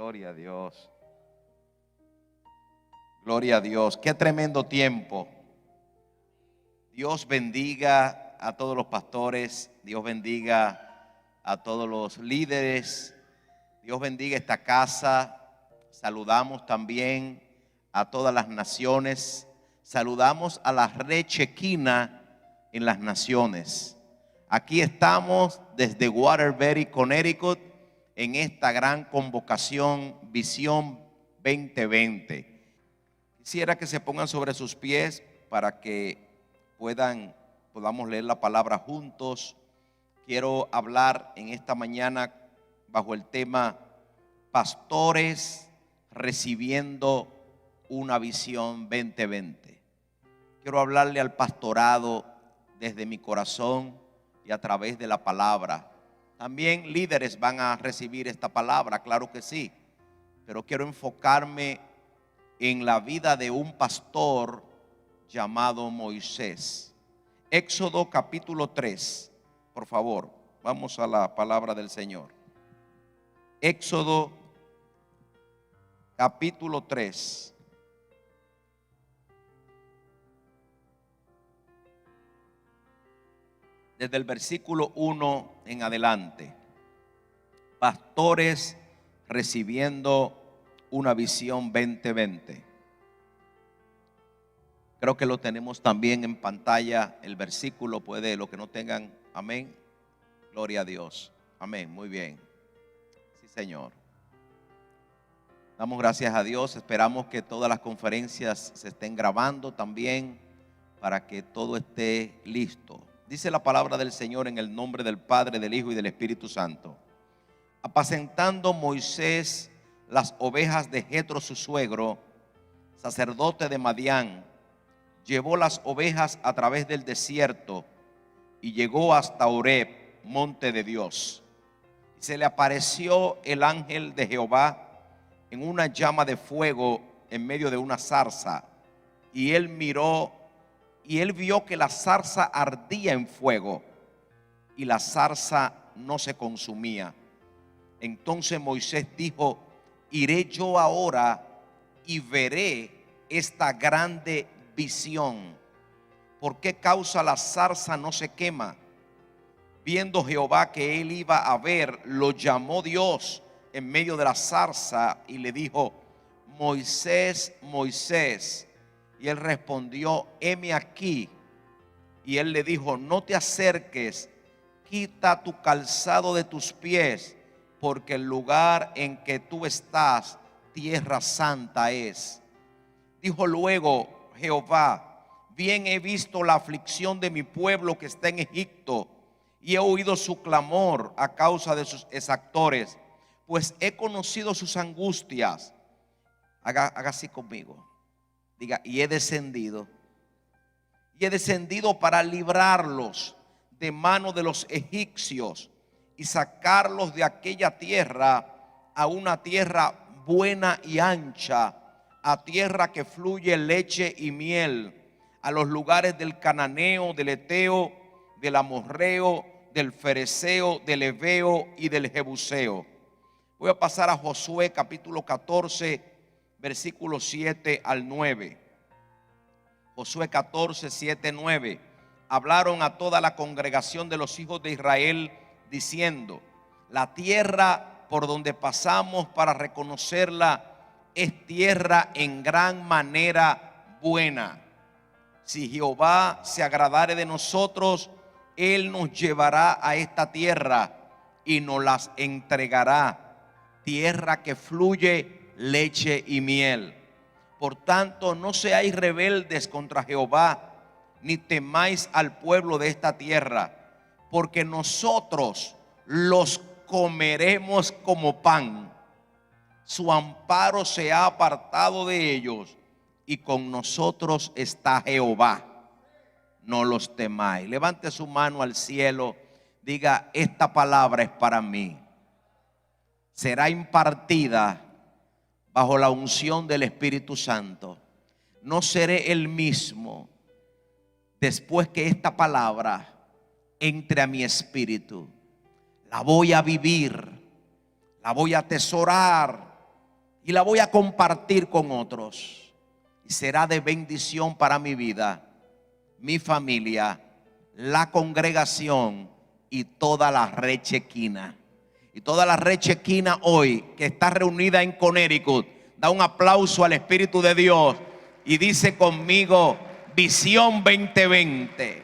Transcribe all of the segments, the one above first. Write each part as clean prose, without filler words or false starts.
Gloria a Dios. Gloria a Dios. Qué tremendo tiempo. Dios bendiga a todos los pastores. Dios bendiga a todos los líderes. Dios bendiga esta casa. Saludamos también a todas las naciones. Saludamos a la Red Chequina en las naciones. Aquí estamos desde Waterbury, Connecticut, en esta gran convocación Visión 2020. Quisiera que se pongan sobre sus pies para que podamos leer la palabra juntos. Quiero hablar en esta mañana bajo el tema Pastores recibiendo una visión 2020. Quiero hablarle al pastorado desde mi corazón y a través de la palabra. También líderes van a recibir esta palabra, claro que sí, pero quiero enfocarme en la vida de un pastor llamado Moisés. Éxodo capítulo 3, por favor, vamos a la palabra del Señor. Éxodo capítulo 3. Desde el versículo 1 en adelante. Pastores recibiendo una visión 2020. Creo que lo tenemos también en pantalla. El versículo puede, los que no tengan, amén. Gloria a Dios. Amén, muy bien. Sí, Señor. Damos gracias a Dios. Esperamos que todas las conferencias se estén grabando también para que todo esté listo. Dice la palabra del Señor en el nombre del Padre, del Hijo y del Espíritu Santo. Apacentando Moisés las ovejas de Jetro su suegro, sacerdote de Madián, llevó las ovejas a través del desierto y llegó hasta Horeb, monte de Dios. Y se le apareció el ángel de Jehová en una llama de fuego en medio de una zarza. Y él miró y él vio que la zarza ardía en fuego y la zarza no se consumía. Entonces Moisés dijo: iré yo ahora y veré esta grande visión. ¿Por qué causa la zarza no se quema? Viendo Jehová que él iba a ver, lo llamó Dios en medio de la zarza y le dijo: Moisés, Moisés. Y él respondió: heme aquí. Y él le dijo: no te acerques, quita tu calzado de tus pies, porque el lugar en que tú estás, tierra santa es. Dijo luego Jehová: bien he visto la aflicción de mi pueblo que está en Egipto, y he oído su clamor a causa de sus exactores, pues he conocido sus angustias. Haga así conmigo. Diga: y he descendido para librarlos de mano de los egipcios y sacarlos de aquella tierra a una tierra buena y ancha, a tierra que fluye leche y miel, a los lugares del cananeo, del eteo, del amorreo, del fereceo, del heveo y del jebuseo. Voy a pasar a Josué capítulo 14, versículos 7 al 9. Josué 14, 7, 9. Hablaron a toda la congregación de los hijos de Israel diciendo: la tierra por donde pasamos para reconocerla es tierra en gran manera buena. Si Jehová se agradare de nosotros, él nos llevará a esta tierra y nos las entregará, tierra que fluye leche y miel. Por tanto, no seáis rebeldes contra Jehová, ni temáis al pueblo de esta tierra, porque nosotros los comeremos como pan. Su amparo se ha apartado de ellos, y con nosotros está Jehová. No los temáis. Levante su mano al cielo, diga: esta palabra es para mí. Será impartida bajo la unción del Espíritu Santo. No seré el mismo después que esta palabra entre a mi espíritu. La voy a vivir, la voy a atesorar, y la voy a compartir con otros. Y será de bendición para mi vida, mi familia, la congregación y toda la red Chequina. Y toda la red Chequina hoy que está reunida en Connecticut, da un aplauso al Espíritu de Dios y dice conmigo: Visión 2020.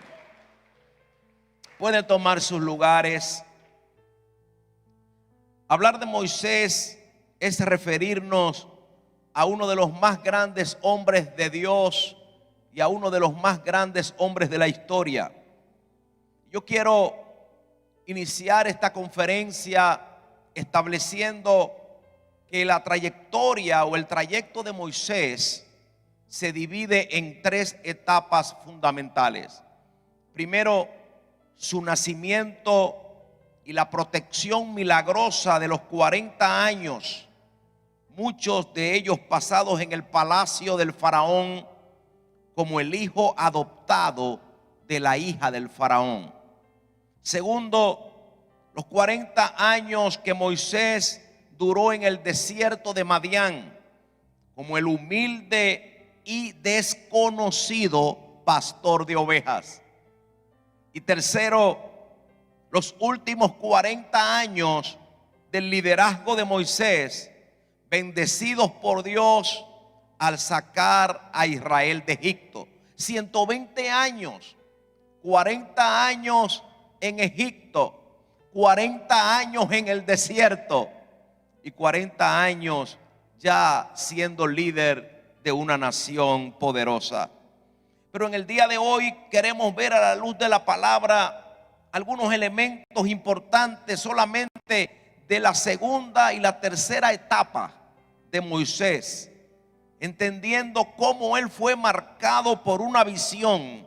Pueden tomar sus lugares. Hablar de Moisés es referirnos a uno de los más grandes hombres de Dios y a uno de los más grandes hombres de la historia. Yo quiero iniciar esta conferencia estableciendo que la trayectoria o el trayecto de Moisés se divide en tres etapas fundamentales. Primero, su nacimiento y la protección milagrosa de los 40 años, muchos de ellos pasados en el palacio del faraón como el hijo adoptado de la hija del faraón. Segundo, los 40 años que Moisés duró en el desierto de Madián como el humilde y desconocido pastor de ovejas. Y tercero, los últimos 40 años del liderazgo de Moisés, bendecidos por Dios al sacar a Israel de Egipto. 120 años, 40 años en Egipto, 40 años en el desierto y 40 años ya siendo líder de una nación poderosa. Pero en el día de hoy queremos ver a la luz de la palabra algunos elementos importantes solamente de la segunda y la tercera etapa de Moisés, entendiendo cómo él fue marcado por una visión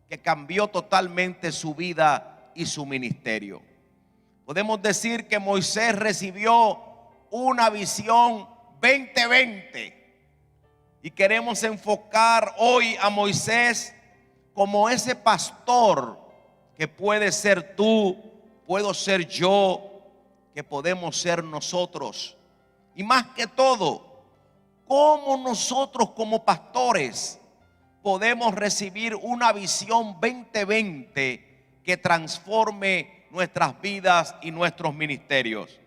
que cambió totalmente su vida y su ministerio. Podemos decir que Moisés recibió una visión 2020 y queremos enfocar hoy a Moisés como ese pastor que puede ser tú, puedo ser yo, que podemos ser nosotros. Y más que todo, cómo nosotros como pastores podemos recibir una visión 2020 que transforme nuestras vidas y nuestros ministerios.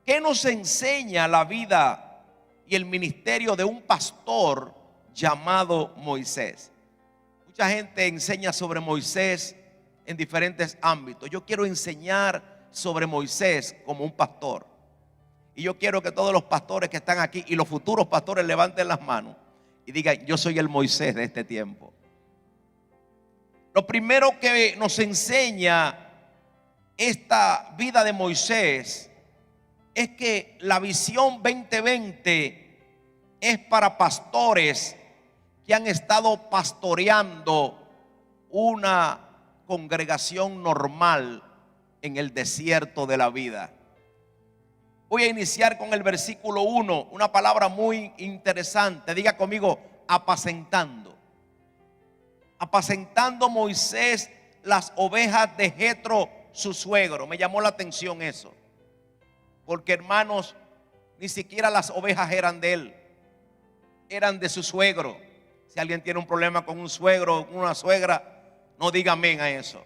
¿Qué nos enseña la vida y el ministerio de un pastor llamado Moisés? Mucha gente enseña sobre Moisés en diferentes ámbitos. Yo quiero enseñar sobre Moisés como un pastor. Y yo quiero que todos los pastores que están aquí y los futuros pastores levanten las manos y digan: yo soy el Moisés de este tiempo. Lo primero que nos enseña esta vida de Moisés es que la visión 2020 es para pastores que han estado pastoreando una congregación normal en el desierto de la vida. Voy a iniciar con el versículo 1, una palabra muy interesante. Diga conmigo: apacentando. Apacentando Moisés las ovejas de Jetro, su suegro. Me llamó la atención eso, porque hermanos, ni siquiera las ovejas eran de él, eran de su suegro. Si alguien tiene un problema con un suegro o una suegra, no diga amén a eso.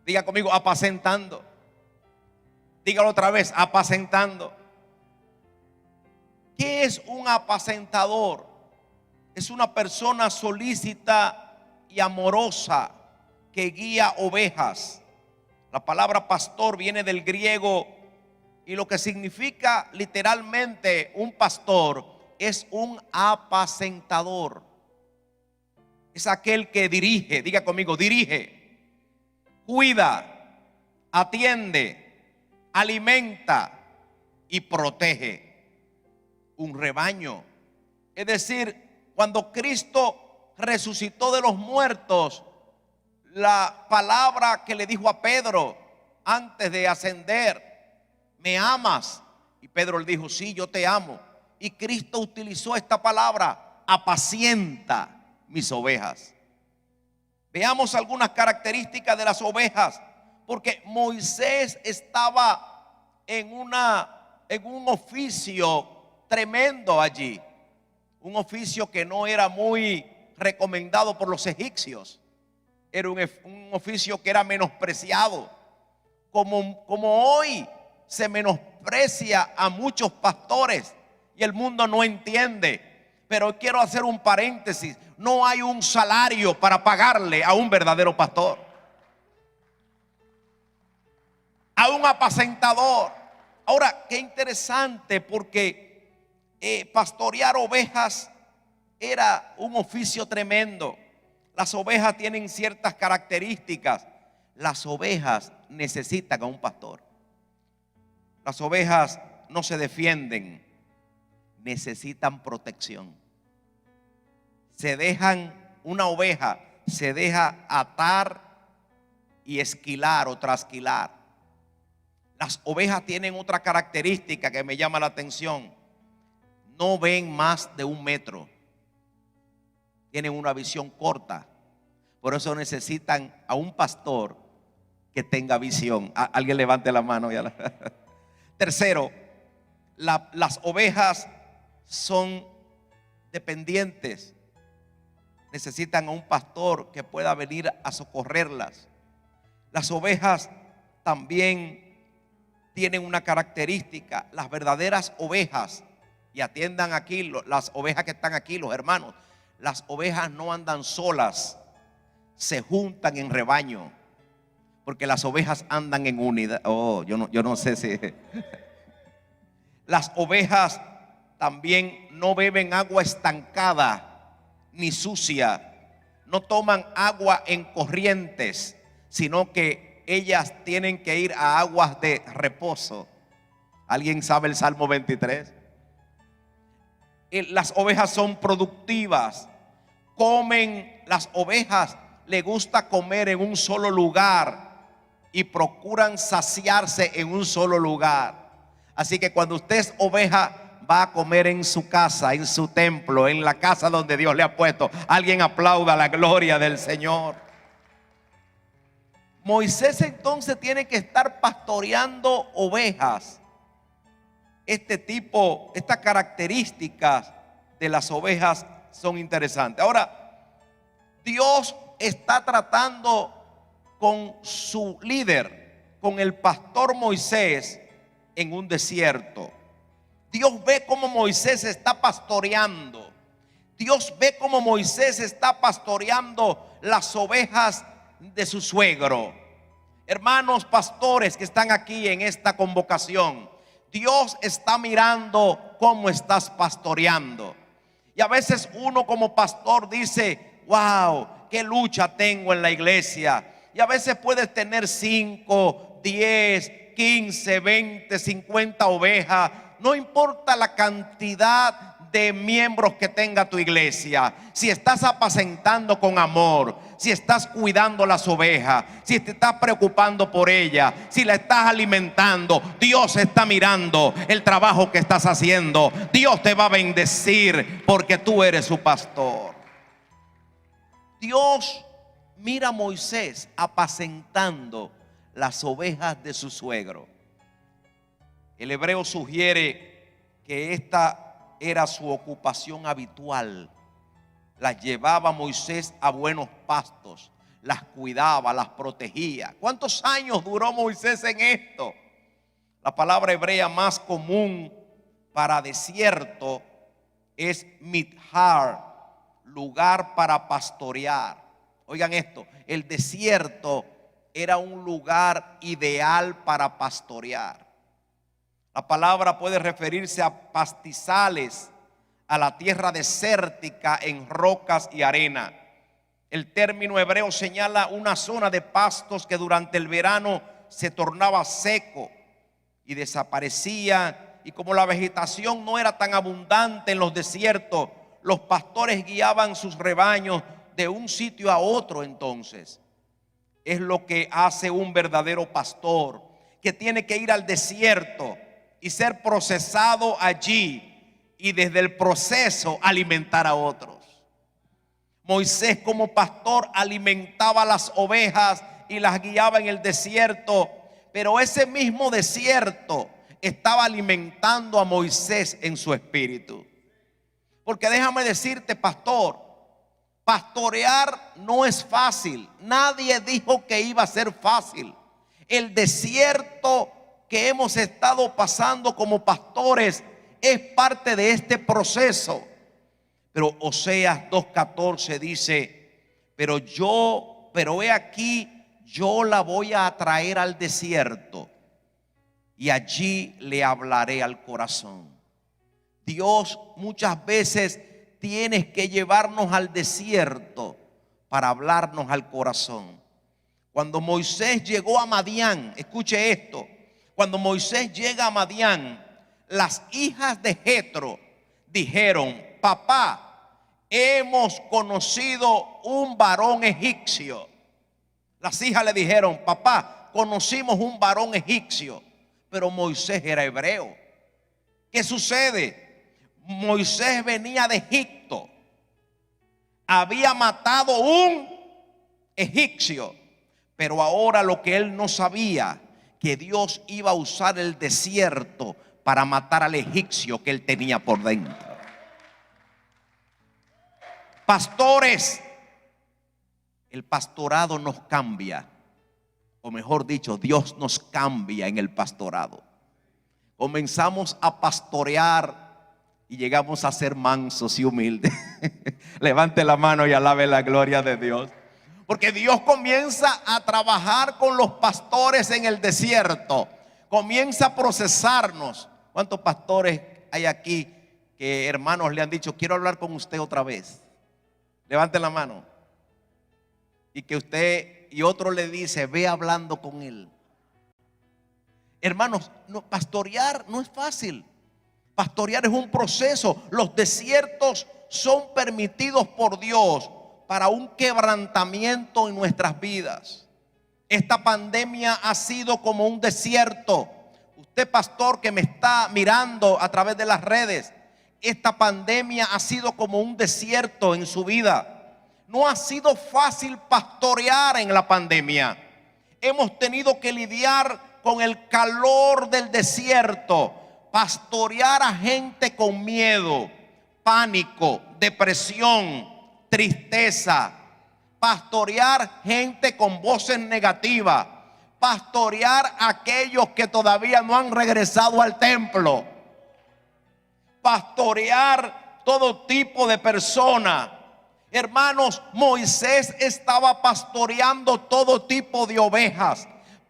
Diga conmigo: apacentando. Dígalo otra vez: apacentando. ¿Qué es un apacentador? Es una persona solícita y amorosa que guía ovejas. La palabra pastor viene del griego y lo que significa literalmente un pastor es un apacentador. Es aquel que dirige. Diga conmigo: dirige, cuida, atiende, alimenta y protege un rebaño. Es decir, cuando Cristo resucitó de los muertos, la palabra que le dijo a Pedro antes de ascender: ¿me amas? Y Pedro le dijo: sí, yo te amo. Y Cristo utilizó esta palabra: apacienta mis ovejas. Veamos algunas características de las ovejas, porque Moisés estaba en un oficio tremendo allí. Un oficio que no era muy recomendado por los egipcios. Era un oficio que era menospreciado. Como hoy se menosprecia a muchos pastores y el mundo no entiende. Pero quiero hacer un paréntesis. No hay un salario para pagarle a un verdadero pastor, a un apacentador. Ahora, qué interesante, porque pastorear ovejas era un oficio tremendo. Las ovejas tienen ciertas características. Las ovejas necesitan a un pastor. Las ovejas no se defienden, necesitan protección. Una oveja se deja atar y esquilar o trasquilar. Las ovejas tienen otra característica que me llama la atención. No ven más de 1 metro. Tienen una visión corta. Por eso necesitan a un pastor que tenga visión. Alguien levante la mano. Tercero, las ovejas son dependientes. Necesitan a un pastor que pueda venir a socorrerlas. Las ovejas también tienen una característica. Las verdaderas ovejas, y atiendan aquí las ovejas que están aquí, los hermanos, las ovejas no andan solas, se juntan en rebaño, porque las ovejas andan en unidad. Yo no sé si las ovejas también no beben agua estancada ni sucia, no toman agua en corrientes, sino que ellas tienen que ir a aguas de reposo. ¿Alguien sabe el Salmo 23? Las ovejas son productivas. Las ovejas les gusta comer en un solo lugar y procuran saciarse en un solo lugar. Así que cuando usted es oveja, va a comer en su casa, en su templo, en la casa donde Dios le ha puesto. Alguien aplauda la gloria del Señor. Moisés entonces tiene que estar pastoreando ovejas. Estas características de las ovejas son interesantes. Ahora, Dios está tratando con su líder, con el pastor Moisés, en un desierto. Dios ve cómo Moisés está pastoreando. Dios ve cómo Moisés está pastoreando las ovejas de su suegro. Hermanos pastores que están aquí en esta convocación, Dios está mirando cómo estás pastoreando. Y a veces uno como pastor dice: wow, qué lucha tengo en la iglesia. Y a veces puedes tener 5, 10, 15, 20, 50 ovejas. No importa la cantidad de miembros que tenga tu iglesia. Si estás apacentando con amor, si estás cuidando las ovejas, si te estás preocupando por ellas, si la estás alimentando, Dios está mirando el trabajo que estás haciendo. Dios te va a bendecir porque tú eres su pastor. Dios mira a Moisés apacentando las ovejas de su suegro. El hebreo sugiere que esta era su ocupación habitual. Las llevaba Moisés a buenos pastos, las cuidaba, las protegía. ¿Cuántos años duró Moisés en esto? La palabra hebrea más común para desierto es midhar, lugar para pastorear. Oigan esto, el desierto era un lugar ideal para pastorear. La palabra puede referirse a pastizales, a la tierra desértica en rocas y arena. El término hebreo señala una zona de pastos que durante el verano se tornaba seco y desaparecía. Y como la vegetación no era tan abundante en los desiertos, los pastores guiaban sus rebaños de un sitio a otro. Entonces, es lo que hace un verdadero pastor, que tiene que ir al desierto y ser procesado allí, y desde el proceso alimentar a otros. Moisés como pastor alimentaba las ovejas y las guiaba en el desierto, pero ese mismo desierto estaba alimentando a Moisés en su espíritu. Porque déjame decirte, pastor, pastorear no es fácil. Nadie dijo que iba a ser fácil. El desierto que hemos estado pasando como pastores es parte de este proceso. Pero Oseas 2:14 dice: pero he aquí, yo la voy a traer al desierto y allí le hablaré al corazón. Dios muchas veces tienes que llevarnos al desierto para hablarnos al corazón. Cuando Moisés llegó a Madián, escuche esto, cuando Moisés llega a Madián, las hijas de Jetro dijeron: papá, hemos conocido un varón egipcio. Las hijas le dijeron: papá, conocimos un varón egipcio. Pero Moisés era hebreo. ¿Qué sucede? Moisés venía de Egipto, había matado un egipcio, pero ahora lo que él no sabía, que Dios iba a usar el desierto para matar al egipcio que él tenía por dentro. Pastores, el pastorado nos cambia, o mejor dicho, Dios nos cambia en el pastorado. Comenzamos a pastorear y llegamos a ser mansos y humildes. Levante la mano y alabe la gloria de Dios. Porque Dios comienza a trabajar con los pastores en el desierto. Comienza a procesarnos. ¿Cuántos pastores hay aquí que hermanos le han dicho: quiero hablar con usted otra vez? Levante la mano. Y que usted y otro le dice: ve hablando con él. Hermanos, pastorear no es fácil. Pastorear es un proceso. Los desiertos son permitidos por Dios para un quebrantamiento en nuestras vidas. Esta pandemia ha sido como un desierto. Usted, pastor, que me está mirando a través de las redes, esta pandemia ha sido como un desierto en su vida. No ha sido fácil pastorear en la pandemia. Hemos tenido que lidiar con el calor del desierto. Pastorear a gente con miedo, pánico, depresión, tristeza. Pastorear gente con voces negativas. Pastorear a aquellos que todavía no han regresado al templo. Pastorear todo tipo de personas. Hermanos, Moisés estaba pastoreando todo tipo de ovejas.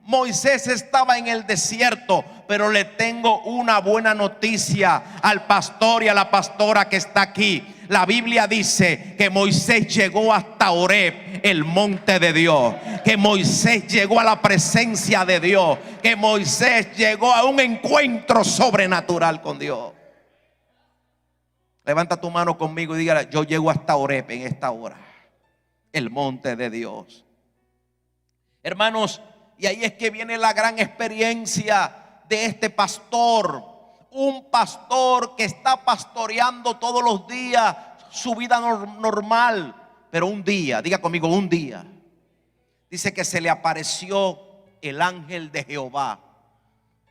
Moisés estaba en el desierto, pero le tengo una buena noticia al pastor y a la pastora que está aquí. La Biblia dice que Moisés llegó hasta Horeb, el monte de Dios. Que Moisés llegó a la presencia de Dios. Que Moisés llegó a un encuentro sobrenatural con Dios. Levanta tu mano conmigo y dígale: yo llego hasta Horeb en esta hora, el monte de Dios. Hermanos, y ahí es que viene la gran experiencia de este pastor. Un pastor que está pastoreando todos los días su vida normal. Pero un día, diga conmigo, un día, dice que se le apareció el ángel de Jehová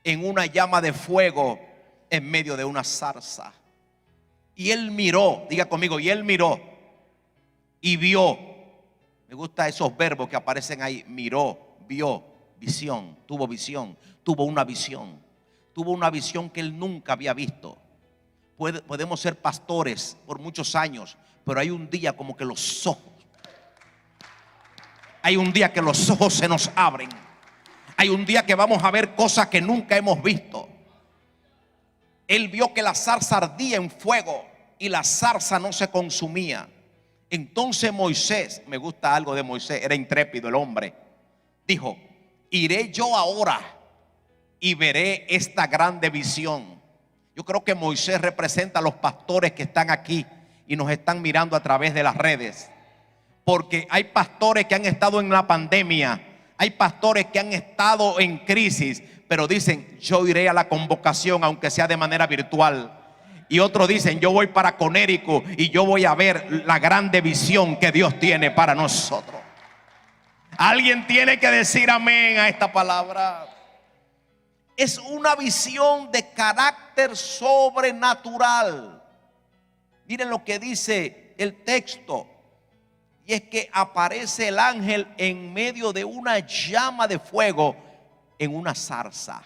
en una llama de fuego en medio de una zarza. Y él miró, diga conmigo, y él miró y vio. Me gustan esos verbos que aparecen ahí: miró, vio. Visión, tuvo una visión. Tuvo una visión que él nunca había visto. Podemos ser pastores por muchos años, pero hay un día como que los ojos. Hay un día que los ojos se nos abren. Hay un día que vamos a ver cosas que nunca hemos visto. Él vio que la zarza ardía en fuego y la zarza no se consumía. Entonces Moisés, me gusta algo de Moisés, era intrépido el hombre, dijo: iré yo ahora y veré esta grande visión. Yo creo que Moisés representa a los pastores que están aquí y nos están mirando a través de las redes. Porque hay pastores que han estado en la pandemia, hay pastores que han estado en crisis, pero dicen: yo iré a la convocación aunque sea de manera virtual. Y otros dicen: yo voy para Conérico y yo voy a ver la grande visión que Dios tiene para nosotros. Alguien tiene que decir amén a esta palabra. Es una visión de carácter sobrenatural. Miren lo que dice el texto. Y es que aparece el ángel en medio de una llama de fuego en una zarza.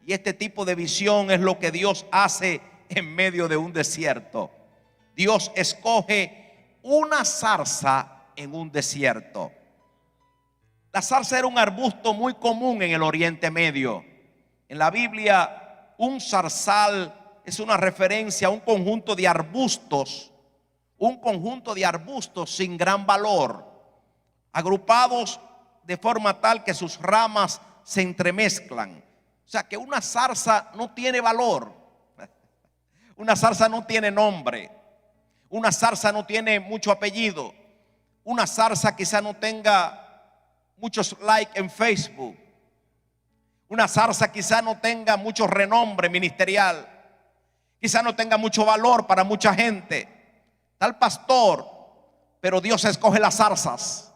Y este tipo de visión es lo que Dios hace en medio de un desierto. Dios escoge una zarza en un desierto. La zarza era un arbusto muy común en el Oriente Medio. En la Biblia, un zarzal es una referencia a un conjunto de arbustos sin gran valor, agrupados de forma tal que sus ramas se entremezclan. O sea que una zarza no tiene valor, una zarza no tiene nombre, una zarza no tiene mucho apellido, una zarza quizá no tenga muchos likes en Facebook, una zarza quizá no tenga mucho renombre ministerial, quizá no tenga mucho valor para mucha gente, tal pastor, pero Dios escoge las zarzas.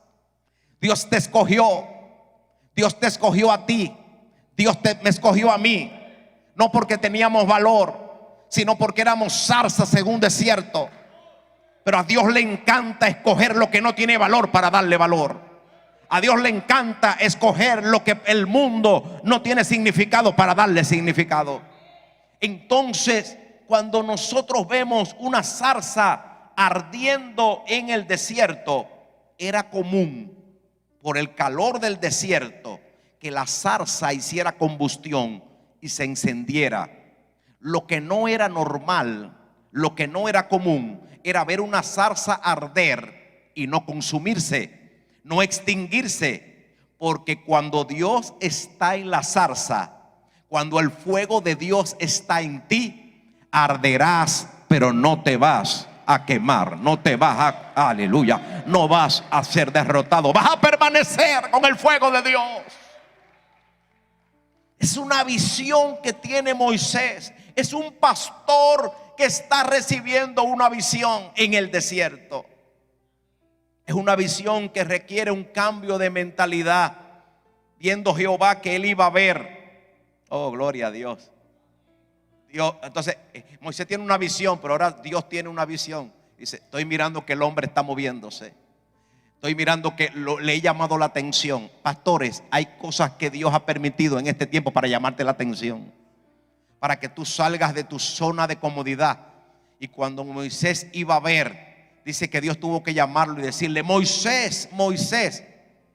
Dios te escogió, Dios te escogió a ti, me escogió a mí, no porque teníamos valor, sino porque éramos zarzas en un desierto. Pero a Dios le encanta escoger lo que no tiene valor para darle valor. A Dios le encanta escoger lo que el mundo no tiene significado para darle significado. Entonces, cuando nosotros vemos una zarza ardiendo en el desierto, era común por el calor del desierto que la zarza hiciera combustión y se encendiera. Lo que no era normal, lo que no era común, era ver una zarza arder y no consumirse, no extinguirse, porque cuando Dios está en la zarza, cuando el fuego de Dios está en ti, arderás, pero no te vas a quemar, no te vas a, aleluya, no vas a ser derrotado, vas a permanecer con el fuego de Dios. Es una visión que tiene Moisés. Es un pastor que está recibiendo una visión en el desierto. Es una visión que requiere un cambio de mentalidad, viendo Jehová que él iba a ver. Oh, gloria a Dios. Entonces Moisés tiene una visión, pero ahora Dios tiene una visión. Dice, estoy mirando que el hombre está moviéndose. Estoy mirando que le he llamado la atención. Pastores, hay cosas que Dios ha permitido en este tiempo para llamarte la atención, para que tú salgas de tu zona de comodidad. Y cuando Moisés iba a ver, dice que Dios tuvo que llamarlo y decirle, Moisés, Moisés.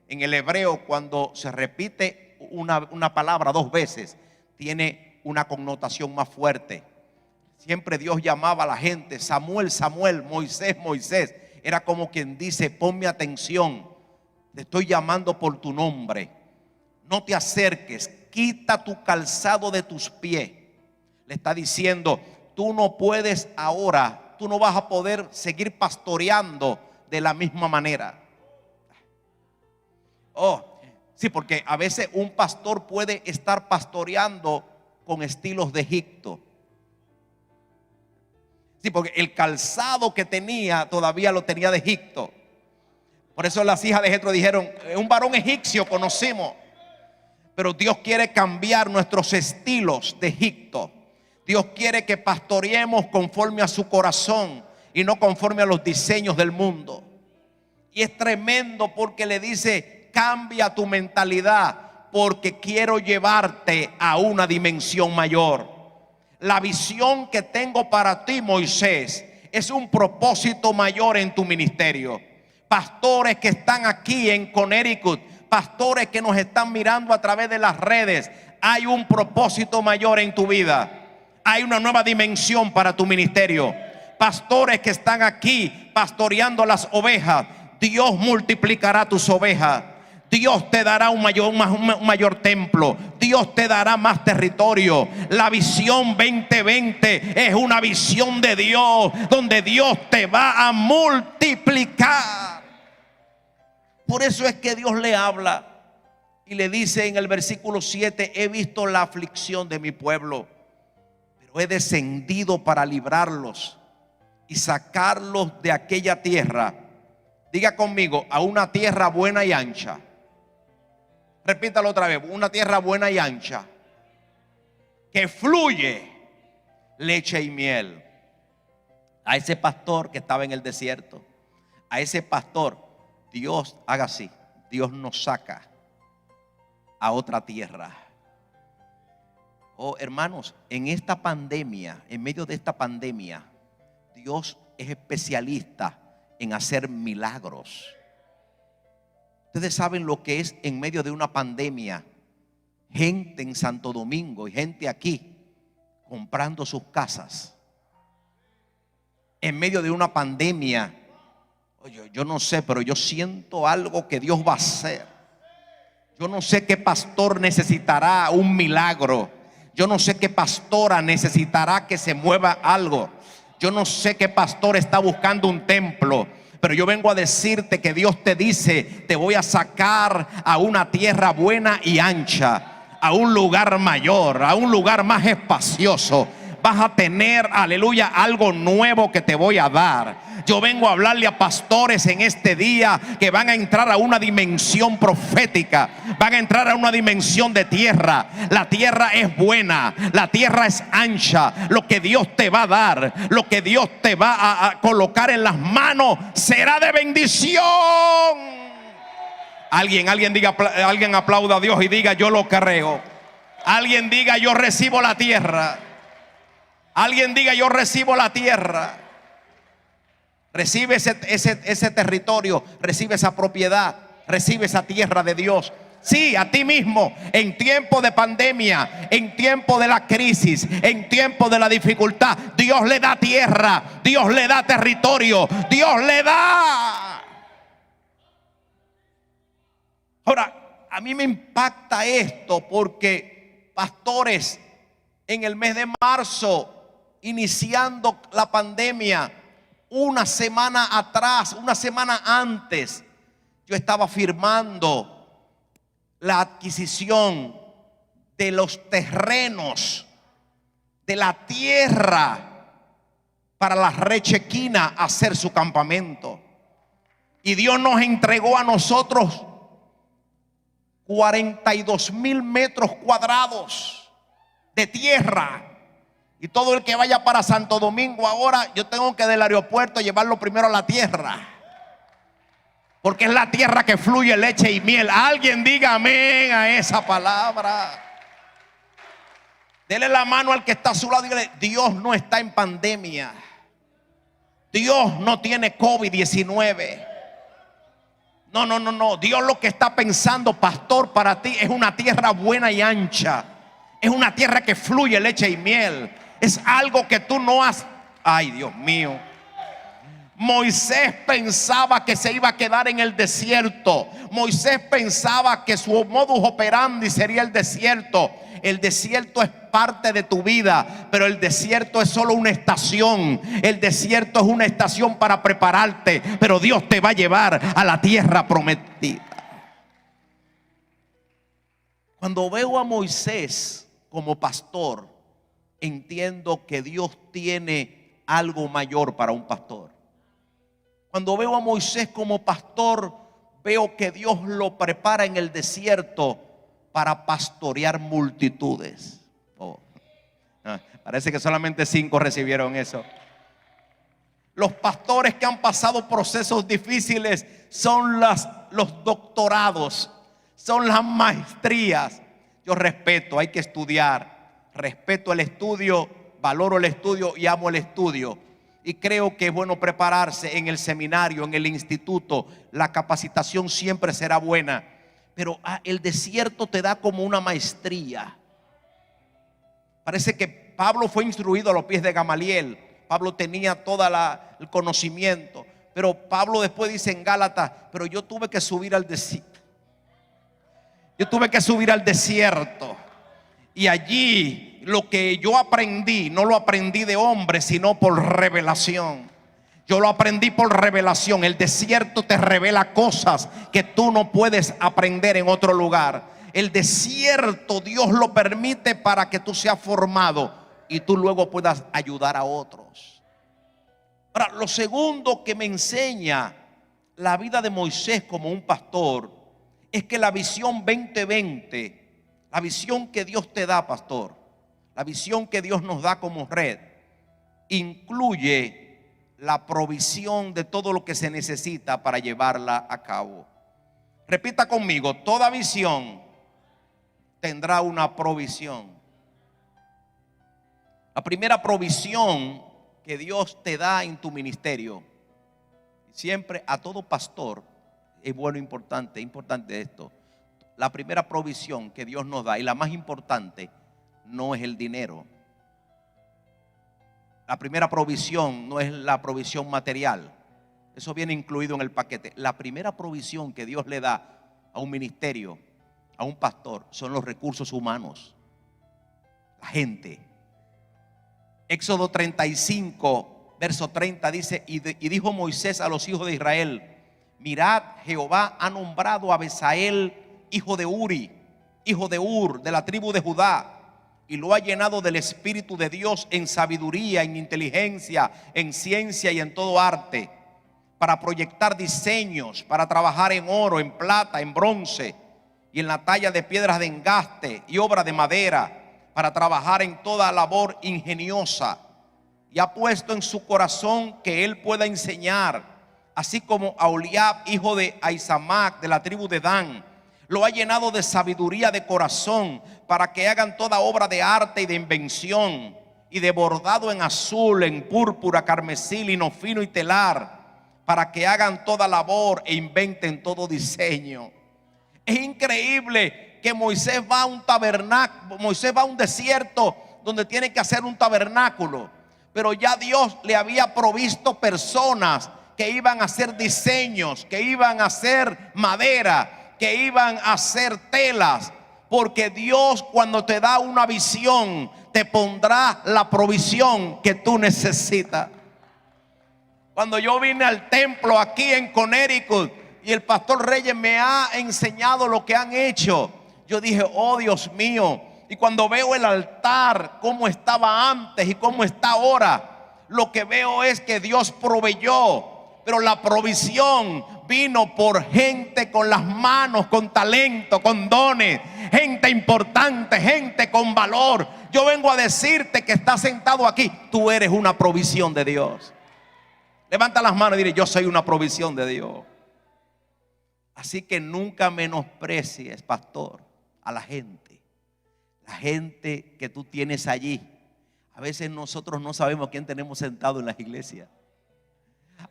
En el hebreo, cuando se repite una palabra dos veces, tiene una connotación más fuerte. Siempre Dios llamaba a la gente, Samuel, Samuel, Moisés, Moisés. Era como quien dice, ponme atención, te estoy llamando por tu nombre. No te acerques, quita tu calzado de tus pies. Le está diciendo, tú no puedes ahora, tú no vas a poder seguir pastoreando de la misma manera. Oh, sí, porque a veces un pastor puede estar pastoreando con estilos de Egipto. Sí, porque el calzado que tenía todavía lo tenía de Egipto. Por eso las hijas de Jetro dijeron, un varón egipcio conocimos. Pero Dios quiere cambiar nuestros estilos de Egipto. Dios quiere que pastoreemos conforme a su corazón y no conforme a los diseños del mundo. Y es tremendo porque le dice, cambia tu mentalidad porque quiero llevarte a una dimensión mayor. La visión que tengo para ti, Moisés, es un propósito mayor en tu ministerio. Pastores que están aquí en Connecticut, pastores que nos están mirando a través de las redes, hay un propósito mayor en tu vida. Hay una nueva dimensión para tu ministerio. Pastores que están aquí pastoreando las ovejas, Dios multiplicará tus ovejas. Dios te dará un mayor templo. Dios te dará más territorio. La visión 2020 es una visión de Dios, donde Dios te va a multiplicar. Por eso es que Dios le habla y le dice en el versículo 7, he visto la aflicción de mi pueblo, pero he descendido para librarlos y sacarlos de aquella tierra. Diga conmigo, a una tierra buena y ancha. Repítalo otra vez, una tierra buena y ancha. que fluye leche y miel. A ese pastor que estaba en el desierto, a ese pastor, Dios haga así, Dios nos saca a otra tierra. Oh, hermanos, en esta pandemia, en medio de esta pandemia, Dios es especialista en hacer milagros. Ustedes saben lo que es en medio de una pandemia, gente en Santo Domingo y gente aquí comprando sus casas. En medio de una pandemia, oye, yo no sé, pero yo siento algo que Dios va a hacer. Yo no sé qué pastor necesitará un milagro. Yo no sé qué pastora necesitará que se mueva algo. Yo no sé qué pastor está buscando un templo. Pero yo vengo a decirte que Dios te dice: te voy a sacar a una tierra buena y ancha, a un lugar mayor, a un lugar más espacioso. Vas a tener, aleluya, algo nuevo que te voy a dar. Yo vengo a hablarle a pastores en este día que van a entrar a una dimensión profética, van a entrar a una dimensión de tierra. La tierra es buena, la tierra es ancha. Lo que Dios te va a dar, lo que Dios te va a colocar en las manos será de bendición. Alguien diga, alguien aplauda a Dios y diga: yo lo creo. Alguien diga: yo recibo la tierra. Alguien diga: yo recibo la tierra. Recibe ese territorio, recibe esa propiedad, recibe esa tierra de Dios. Sí, a ti mismo, en tiempo de pandemia, en tiempo de la crisis, en tiempo de la dificultad, Dios le da tierra, Dios le da territorio, Dios le da. Ahora, a mí me impacta esto porque pastores, en el mes de marzo, iniciando la pandemia, una semana atrás, una semana antes, yo estaba firmando la adquisición de los terrenos, de la tierra para la Rechequina hacer su campamento. Y Dios nos entregó a nosotros 42,000 metros cuadrados de tierra. Y todo el que vaya para Santo Domingo ahora, yo tengo que del aeropuerto llevarlo primero a la tierra, porque es la tierra que fluye leche y miel. Alguien diga amén a esa palabra. Dele la mano al que está a su lado y dígale: Dios no está en pandemia. Dios no tiene COVID-19. No. Dios lo que está pensando, pastor, para ti es una tierra buena y ancha. Es una tierra que fluye leche y miel. Es algo que tú no has. Ay, Dios mío. Moisés pensaba que se iba a quedar en el desierto. Moisés pensaba que su modus operandi sería el desierto. El desierto es parte de tu vida, pero el desierto es solo una estación. El desierto es una estación para prepararte, pero Dios te va a llevar a la tierra prometida. Cuando veo a Moisés como pastor, entiendo que Dios tiene algo mayor para un pastor. Cuando veo a Moisés como pastor, veo que Dios lo prepara en el desierto para pastorear multitudes. Parece que solamente 5 recibieron eso. Los pastores que han pasado procesos difíciles son los doctorados, son las maestrías. Yo respeto, hay que estudiar, respeto el estudio, valoro el estudio y amo el estudio. Y creo que es bueno prepararse en el seminario, en el instituto. La capacitación siempre será buena, pero el desierto te da como una maestría. Parece que Pablo fue instruido a los pies de Gamaliel. Pablo tenía todo el conocimiento, pero Pablo después dice en Gálatas: pero yo tuve que subir al desierto. Yo tuve que subir al desierto, y allí lo que yo aprendí, no lo aprendí de hombre, sino por revelación. Yo lo aprendí por revelación. El desierto te revela cosas que tú no puedes aprender en otro lugar. El desierto Dios lo permite para que tú seas formado y tú luego puedas ayudar a otros. Ahora, lo segundo que me enseña la vida de Moisés como un pastor es que la visión 2020, la visión que Dios te da, pastor, La visión que Dios nos da como red incluye la provisión de todo lo que se necesita para llevarla a cabo. Repita conmigo: toda visión tendrá una provisión. La primera provisión que Dios te da en tu ministerio, siempre a todo pastor es bueno, importante esto. La primera provisión que Dios nos da, y la más importante, no es el dinero. La primera provisión no es la provisión material. Eso viene incluido en el paquete. La primera provisión que Dios le da a un ministerio, a un pastor, son los recursos humanos, la gente. Éxodo 35, verso 30 dice: y dijo Moisés a los hijos de Israel: mirad, Jehová ha nombrado a Besael, hijo de Uri, hijo de Ur, de la tribu de Judá, y lo ha llenado del Espíritu de Dios en sabiduría, en inteligencia, en ciencia y en todo arte, para proyectar diseños, para trabajar en oro, en plata, en bronce y en la talla de piedras de engaste y obra de madera, para trabajar en toda labor ingeniosa. Y ha puesto en su corazón que él pueda enseñar, así como a Oliab, hijo de Ahisamac, de la tribu de Dan. Lo ha llenado de sabiduría de corazón, para que hagan toda obra de arte y de invención, y de bordado en azul, en púrpura, carmesí, lino fino y telar, para que hagan toda labor e inventen todo diseño. Es increíble que Moisés va a un tabernáculo, Moisés va a un desierto donde tiene que hacer un tabernáculo, pero ya Dios le había provisto personas que iban a hacer diseños, que iban a hacer madera, que iban a hacer telas, porque Dios, cuando te da una visión, te pondrá la provisión que tú necesitas. Cuando yo vine al templo aquí en Connecticut y el pastor Reyes me ha enseñado lo que han hecho, yo dije: oh Dios mío. Y cuando veo el altar, cómo estaba antes y cómo está ahora, lo que veo es que Dios proveyó. Pero la provisión vino por gente con las manos, con talento, con dones, gente importante, gente con valor. Yo vengo a decirte que estás sentado aquí, tú eres una provisión de Dios. Levanta las manos y dile: yo soy una provisión de Dios. Así que nunca menosprecies, pastor, a la gente. La gente que tú tienes allí. A veces nosotros no sabemos quién tenemos sentado en las iglesias.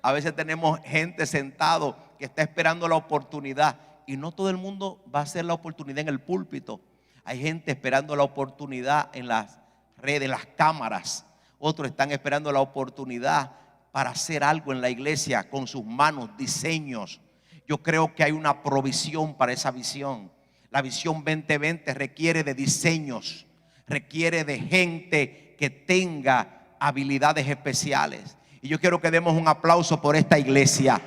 A veces tenemos gente sentado que está esperando la oportunidad, y no todo el mundo va a hacer la oportunidad en el púlpito. Hay gente esperando la oportunidad en las redes, en las cámaras. Otros están esperando la oportunidad para hacer algo en la iglesia con sus manos, diseños. Yo creo que hay una provisión para esa visión. La visión 2020 requiere de diseños, requiere de gente que tenga habilidades especiales. Y yo quiero que demos un aplauso por esta iglesia,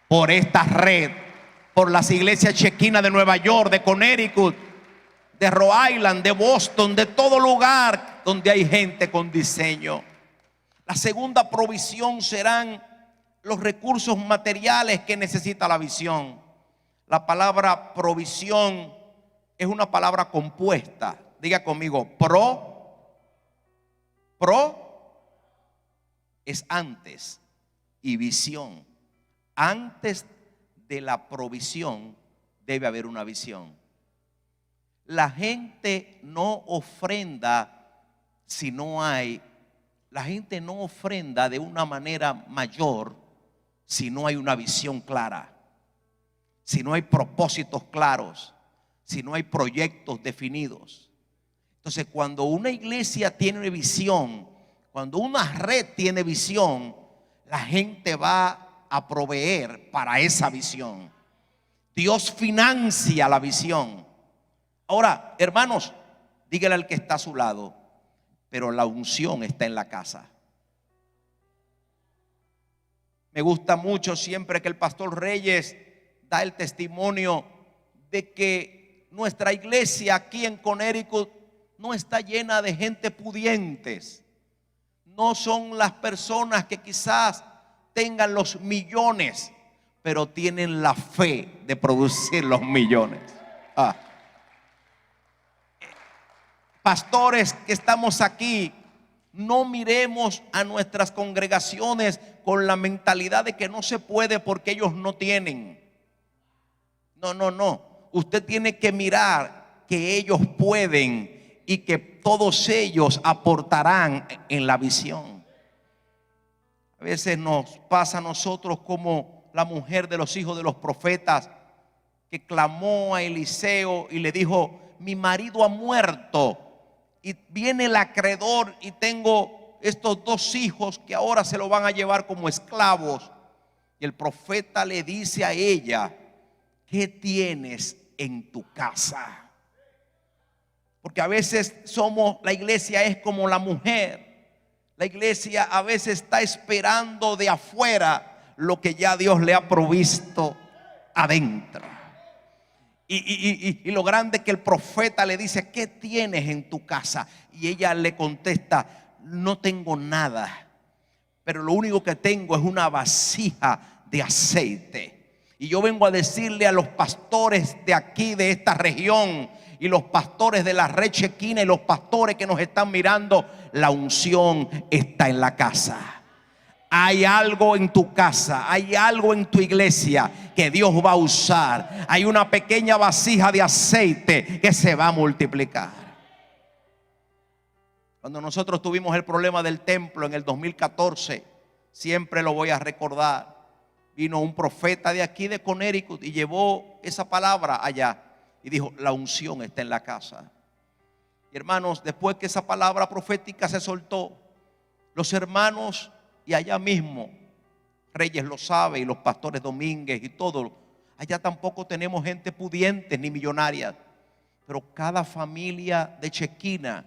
por esta red, por las iglesias chequinas de Nueva York, de Connecticut, de Rhode Island, de Boston, de todo lugar donde hay gente con diseño. La segunda provisión serán los recursos materiales que necesita la visión. La palabra provisión es una palabra compuesta. Diga conmigo: pro es antes y visión. Antes de la provisión debe haber una visión. La gente no ofrenda si no hay, la gente no ofrenda de una manera mayor si no hay una visión clara, si no hay propósitos claros, si no hay proyectos definidos. Entonces, cuando una iglesia tiene visión, cuando una red tiene visión, la gente va a proveer para esa visión. Dios financia la visión. Ahora, hermanos, dígale al que está a su lado: pero la unción está en la casa. Me gusta mucho siempre que el pastor Reyes da el testimonio de que nuestra iglesia aquí en Connecticut no está llena de gente pudientes. No son las personas que quizás tengan los millones, pero tienen la fe de producir los millones. Pastores que estamos aquí, no miremos a nuestras congregaciones con la mentalidad de que no se puede porque ellos no tienen. No, no, no. Usted tiene que mirar que ellos pueden y que todos ellos aportarán en la visión. A veces nos pasa a nosotros como la mujer de los hijos de los profetas que clamó a Eliseo y le dijo: mi marido ha muerto y viene el acreedor y tengo estos 2 hijos que ahora se lo van a llevar como esclavos. Y el profeta le dice a ella: ¿qué tienes en tu casa? Porque a veces la iglesia es como la mujer. La iglesia a veces está esperando de afuera lo que ya Dios le ha provisto adentro. Y lo grande que el profeta le dice: ¿qué tienes en tu casa? Y ella le contesta: no tengo nada, pero lo único que tengo es una vasija de aceite. Y yo vengo a decirle a los pastores de aquí, de esta región, y los pastores de la Red Chequina, y los pastores que nos están mirando: la unción está en la casa. Hay algo en tu casa, hay algo en tu iglesia que Dios va a usar. Hay una pequeña vasija de aceite que se va a multiplicar. Cuando nosotros tuvimos el problema del templo en el 2014, siempre lo voy a recordar, vino un profeta de aquí de Connecticut y llevó esa palabra allá y dijo: la unción está en la casa. Y hermanos, después que esa palabra profética se soltó, los hermanos, y allá mismo Reyes lo sabe, y los pastores Domínguez y todo, allá tampoco tenemos gente pudiente ni millonaria, pero cada familia de Chequina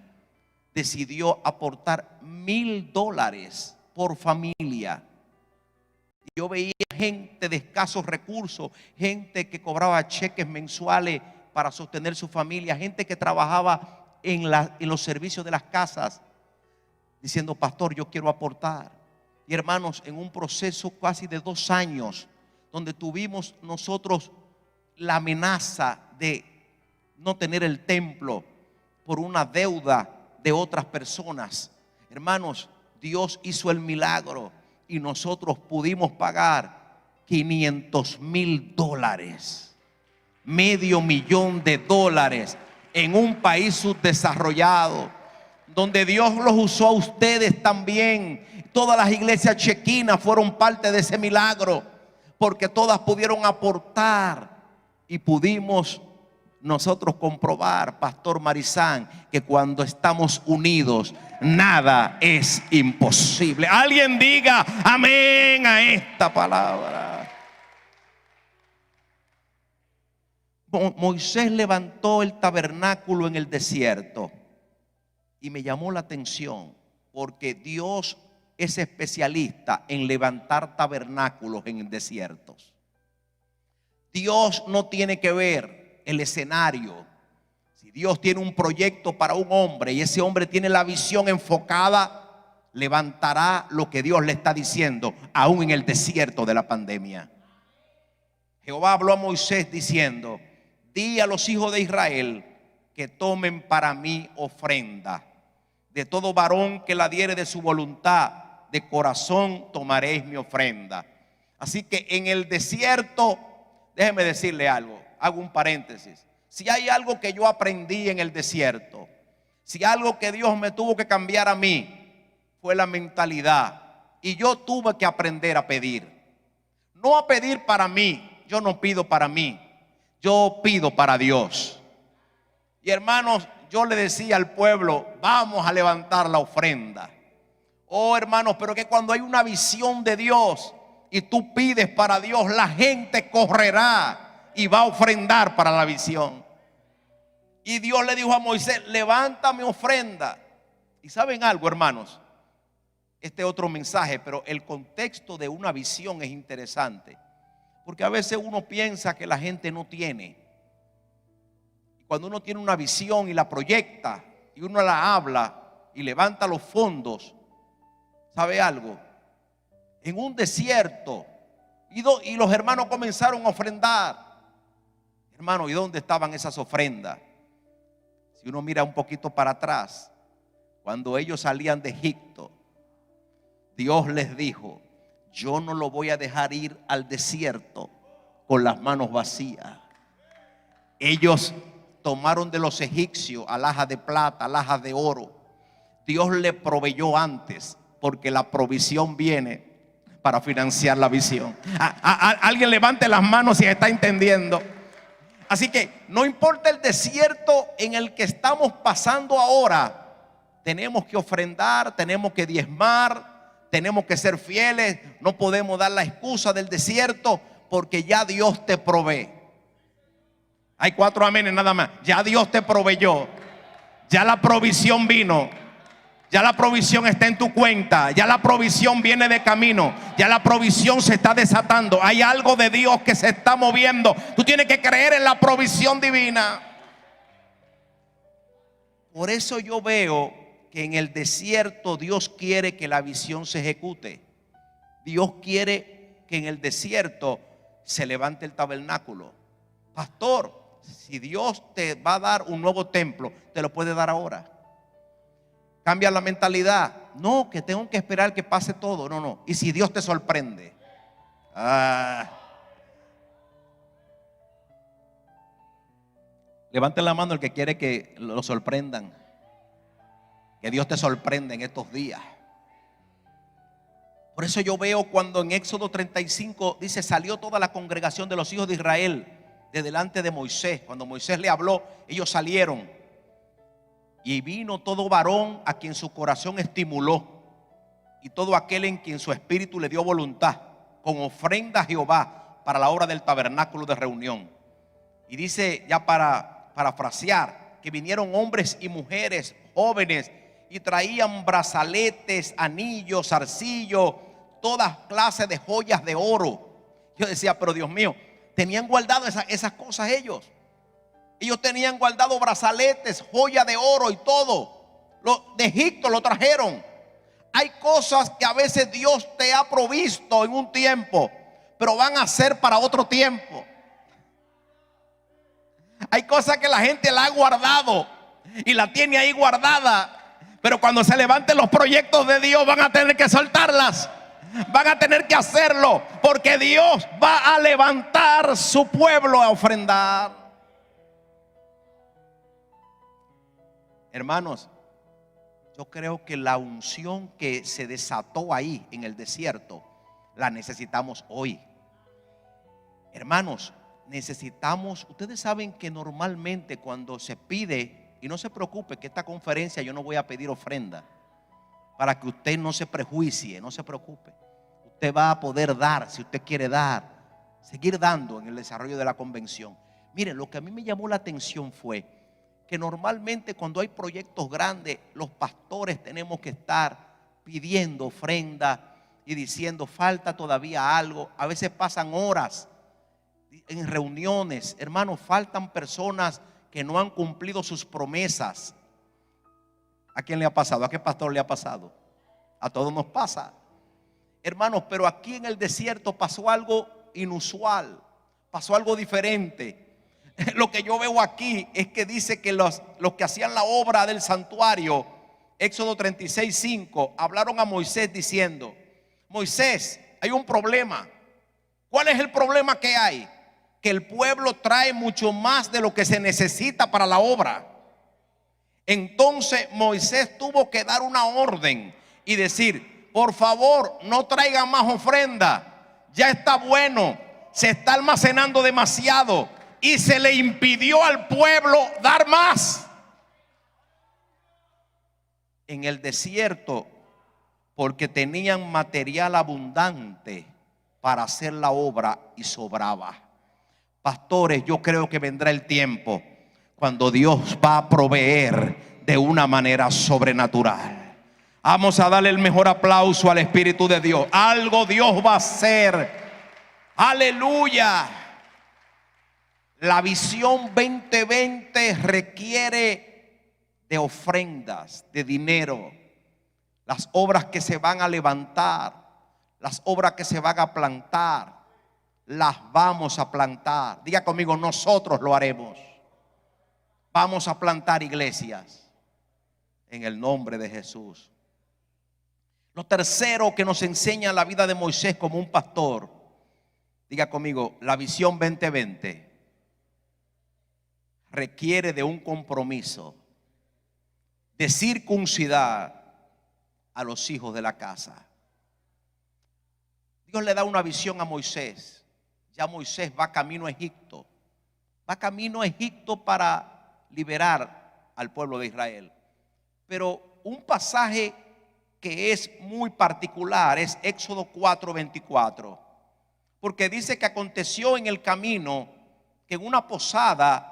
decidió aportar $1,000 por familia. Yo veía gente de escasos recursos, gente que cobraba cheques mensuales para sostener su familia, gente que trabajaba en los servicios de las casas, diciendo: pastor, yo quiero aportar. Y hermanos, en un proceso casi de 2 años, donde tuvimos nosotros la amenaza de no tener el templo por una deuda de otras personas, hermanos, Dios hizo el milagro y nosotros pudimos pagar $500,000, $500,000 en un país subdesarrollado, donde Dios los usó a ustedes también. Todas las iglesias chequinas fueron parte de ese milagro, porque todas pudieron aportar y pudimos nosotros comprobar, Pastor Marizán, que cuando estamos unidos nada es imposible. Alguien diga amén a esta palabra. Moisés levantó el tabernáculo en el desierto y me llamó la atención, porque Dios es especialista en levantar tabernáculos en desiertos. Dios no tiene que ver el escenario. Si Dios tiene un proyecto para un hombre y ese hombre tiene la visión enfocada, levantará lo que Dios le está diciendo, aún en el desierto de la pandemia. Jehová habló a Moisés diciendo: di a los hijos de Israel que tomen para mí ofrenda. De todo varón que la diere de su voluntad, de corazón tomaréis mi ofrenda. Así que en el desierto, déjeme decirle algo, hago un paréntesis. Si hay algo que yo aprendí en el desierto, si algo que Dios me tuvo que cambiar a mí, fue la mentalidad. Y yo tuve que aprender a pedir. No a pedir para mí, yo no pido para mí, yo pido para Dios. Y hermanos, yo le decía al pueblo: vamos a levantar la ofrenda. Oh hermanos, pero que cuando hay una visión de Dios y tú pides para Dios, la gente correrá y va a ofrendar para la visión. Y Dios le dijo a Moisés: levanta mi ofrenda. Y saben algo, hermanos, este otro mensaje, pero el contexto de una visión es interesante, porque a veces uno piensa que la gente no tiene. Cuando uno tiene una visión y la proyecta y uno la habla y levanta los fondos, ¿sabe algo? En un desierto, y los hermanos comenzaron a ofrendar. Hermano, ¿y dónde estaban esas ofrendas? Si Si uno mira un poquito para atrás, cuando ellos salían de Egipto, Dios les dijo: yo no lo voy a dejar ir al desierto con las manos vacías. Ellos tomaron de los egipcios alhajas de plata, alhajas de oro. Dios le proveyó antes, porque la provisión viene para financiar la visión. Alguien levante las manos si está entendiendo. Así que no importa el desierto en el que estamos pasando ahora, tenemos que ofrendar, tenemos que diezmar, tenemos que ser fieles. No podemos dar la excusa del desierto, porque ya Dios te provee. Hay 4 amenes nada más. Ya Dios te proveyó. Ya la provisión vino. Ya la provisión está en tu cuenta. Ya la provisión viene de camino. Ya la provisión se está desatando. Hay algo de Dios que se está moviendo. Tú tienes que creer en la provisión divina. Por eso yo veo que en el desierto Dios quiere que la visión se ejecute. Dios quiere que en el desierto se levante el tabernáculo. Pastor, si Dios te va a dar un nuevo templo, te lo puede dar ahora. Cambia la mentalidad. No, que tengo que esperar que pase todo. No. Y si Dios te sorprende. Levante la mano el que quiere que lo sorprendan. Que Dios te sorprenda en estos días. Por eso yo veo cuando en Éxodo 35 dice: salió toda la congregación de los hijos de Israel de delante de Moisés. Cuando Moisés le habló, ellos salieron. Y vino todo varón a quien su corazón estimuló, y todo aquel en quien su espíritu le dio voluntad, con ofrenda a Jehová para la obra del tabernáculo de reunión. Y dice, ya para parafrasear, que vinieron hombres y mujeres jóvenes y traían brazaletes, anillos, zarcillos, todas clases de joyas de oro. Yo decía, pero Dios mío, tenían guardado esas cosas ellos. Ellos tenían guardado brazaletes, joya de oro y todo. De Egipto lo trajeron. Hay cosas que a veces Dios te ha provisto en un tiempo, pero van a ser para otro tiempo. Hay cosas que la gente la ha guardado y la tiene ahí guardada, pero cuando se levanten los proyectos de Dios van a tener que soltarlas. Van a tener que hacerlo, porque Dios va a levantar su pueblo a ofrendar. Hermanos, yo creo que la unción que se desató ahí en el desierto la necesitamos hoy. Hermanos, necesitamos, ustedes saben que normalmente cuando se pide, y no se preocupe que esta conferencia yo no voy a pedir ofrenda, para que usted no se prejuicie, no se preocupe. Usted va a poder dar, si usted quiere dar, seguir dando en el desarrollo de la convención. Miren, lo que a mí me llamó la atención fue que normalmente cuando hay proyectos grandes, los pastores tenemos que estar pidiendo ofrenda y diciendo falta todavía algo. A veces pasan horas en reuniones. Hermanos, faltan personas que no han cumplido sus promesas. ¿A quién le ha pasado? ¿A qué pastor le ha pasado? A todos nos pasa. Hermanos, pero aquí en el desierto pasó algo inusual, pasó algo diferente. Lo que yo veo aquí es que dice que los que hacían la obra del santuario, Éxodo 36:5, hablaron a Moisés diciendo: Moisés, hay un problema. ¿Cuál es el problema que hay? Que el pueblo trae mucho más de lo que se necesita para la obra. Entonces Moisés tuvo que dar una orden y decir: por favor, no traigan más ofrenda, ya está bueno, se está almacenando demasiado. Y se le impidió al pueblo dar más en el desierto, porque tenían material abundante para hacer la obra y sobraba. Pastores, yo creo que vendrá el tiempo cuando Dios va a proveer de una manera sobrenatural. Vamos a darle el mejor aplauso al Espíritu de Dios. Algo Dios va a hacer. Aleluya. La visión 2020 requiere de ofrendas, de dinero. Las obras que se van a levantar, las obras que se van a plantar, las vamos a plantar. Diga conmigo, nosotros lo haremos. Vamos a plantar iglesias en el nombre de Jesús. Lo tercero que nos enseña la vida de Moisés como un pastor, diga conmigo, la visión 2020 requiere de un compromiso de circuncidar a los hijos de la casa. Dios le da una visión a Moisés. Ya Moisés va camino a Egipto. Va camino a Egipto para liberar al pueblo de Israel. Pero un pasaje que es muy particular es Éxodo 4:24. Porque dice que aconteció en el camino que en una posada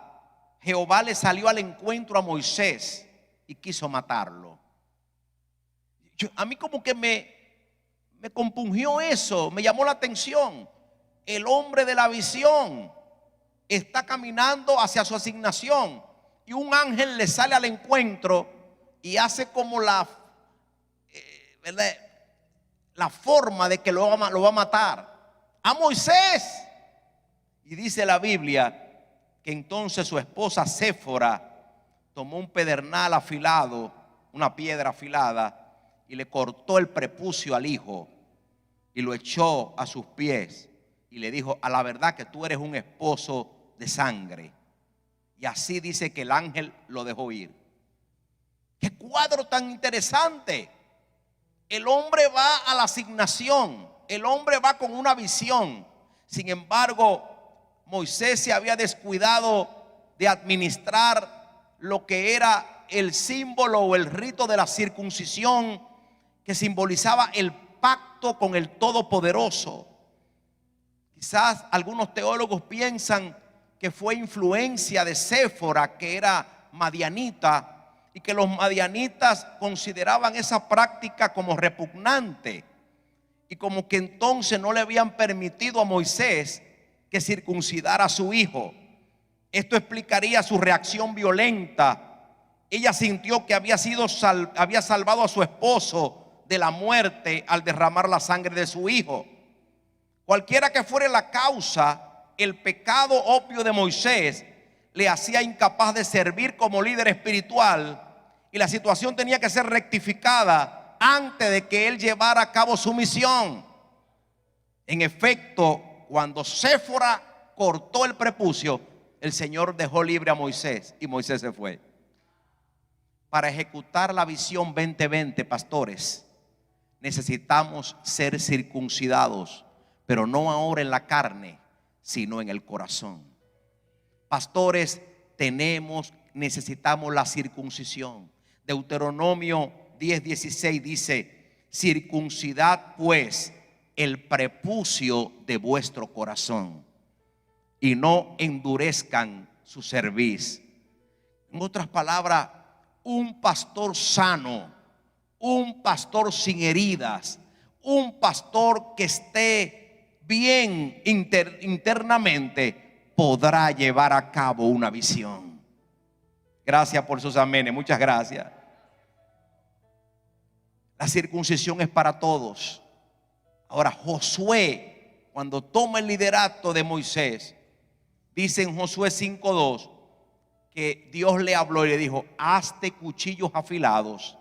Jehová le salió al encuentro a Moisés y quiso matarlo. A mí como que me compungió eso, me llamó la atención. El hombre de la visión está caminando hacia su asignación y un ángel le sale al encuentro y hace como la forma de que lo va a matar a Moisés. Y dice la Biblia que entonces su esposa Séfora tomó un pedernal afilado, una piedra afilada, y le cortó el prepucio al hijo y lo echó a sus pies y le dijo: a la verdad que tú eres un esposo de sangre. Y así dice que el ángel lo dejó ir. ¡Qué cuadro tan interesante! El hombre va a la asignación, el hombre va con una visión. Sin embargo, Moisés se había descuidado de administrar lo que era el símbolo o el rito de la circuncisión, que simbolizaba el pacto con el Todopoderoso. Quizás algunos teólogos piensan que fue influencia de Séfora, que era madianita, y que los madianitas consideraban esa práctica como repugnante, y como que entonces no le habían permitido a Moisés que circuncidara a su hijo. Esto explicaría su reacción violenta. Ella sintió que había salvado a su esposo de la muerte al derramar la sangre de su hijo. Cualquiera que fuera la causa, el pecado obvio de Moisés le hacía incapaz de servir como líder espiritual, y la situación tenía que ser rectificada antes de que él llevara a cabo su misión. En efecto, cuando Séfora cortó el prepucio, el Señor dejó libre a Moisés y Moisés se fue. Para ejecutar la visión 2020, pastores, necesitamos ser circuncidados, pero no ahora en la carne, sino en el corazón. Pastores, necesitamos la circuncisión. Deuteronomio 10:16 dice: circuncidad pues el prepucio de vuestro corazón y no endurezcan su cerviz. En otras palabras, un pastor sano, un pastor sin heridas, un pastor que esté bien internamente, podrá llevar a cabo una visión. Gracias por sus amenes, muchas gracias. La circuncisión es para todos. Ahora, Josué, cuando toma el liderato de Moisés, dice en Josué 5:2 que Dios le habló y le dijo: hazte cuchillos afilados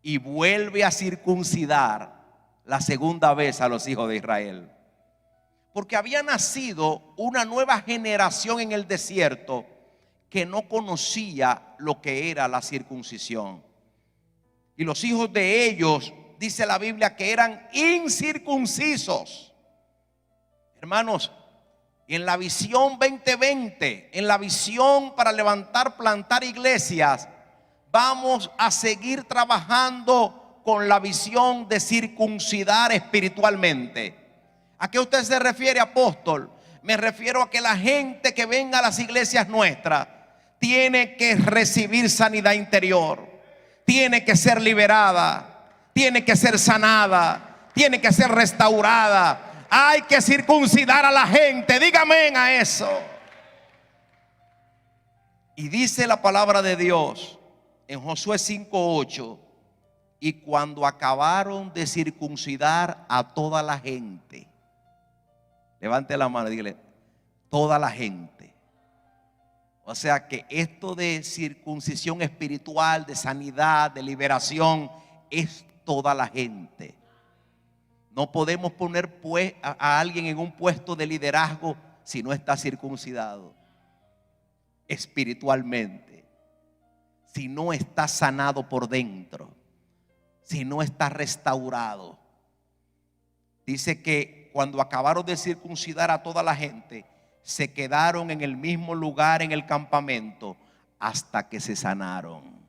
y vuelve a circuncidar la segunda vez a los hijos de Israel. Porque había nacido una nueva generación en el desierto que no conocía lo que era la circuncisión. Y los hijos de ellos, dice la Biblia, que eran incircuncisos. Hermanos, en la visión 2020, en la visión para levantar, plantar iglesias, vamos a seguir trabajando con la visión de circuncidar espiritualmente. ¿A qué usted se refiere, apóstol? Me refiero a que la gente que venga a las iglesias nuestras tiene que recibir sanidad interior, tiene que ser liberada, tiene que ser sanada, tiene que ser restaurada. Hay que circuncidar a la gente. Dígame a eso. Y dice la palabra de Dios en Josué 5:8: y cuando acabaron de circuncidar a toda la gente, levante la mano y dígale: toda la gente. O sea que esto de circuncisión espiritual, de sanidad, de liberación, es toda la gente. No podemos poner pues a alguien en un puesto de liderazgo si no está circuncidado espiritualmente, si no está sanado por dentro, si no está restaurado. Dice que cuando acabaron de circuncidar a toda la gente, se quedaron en el mismo lugar en el campamento hasta que se sanaron.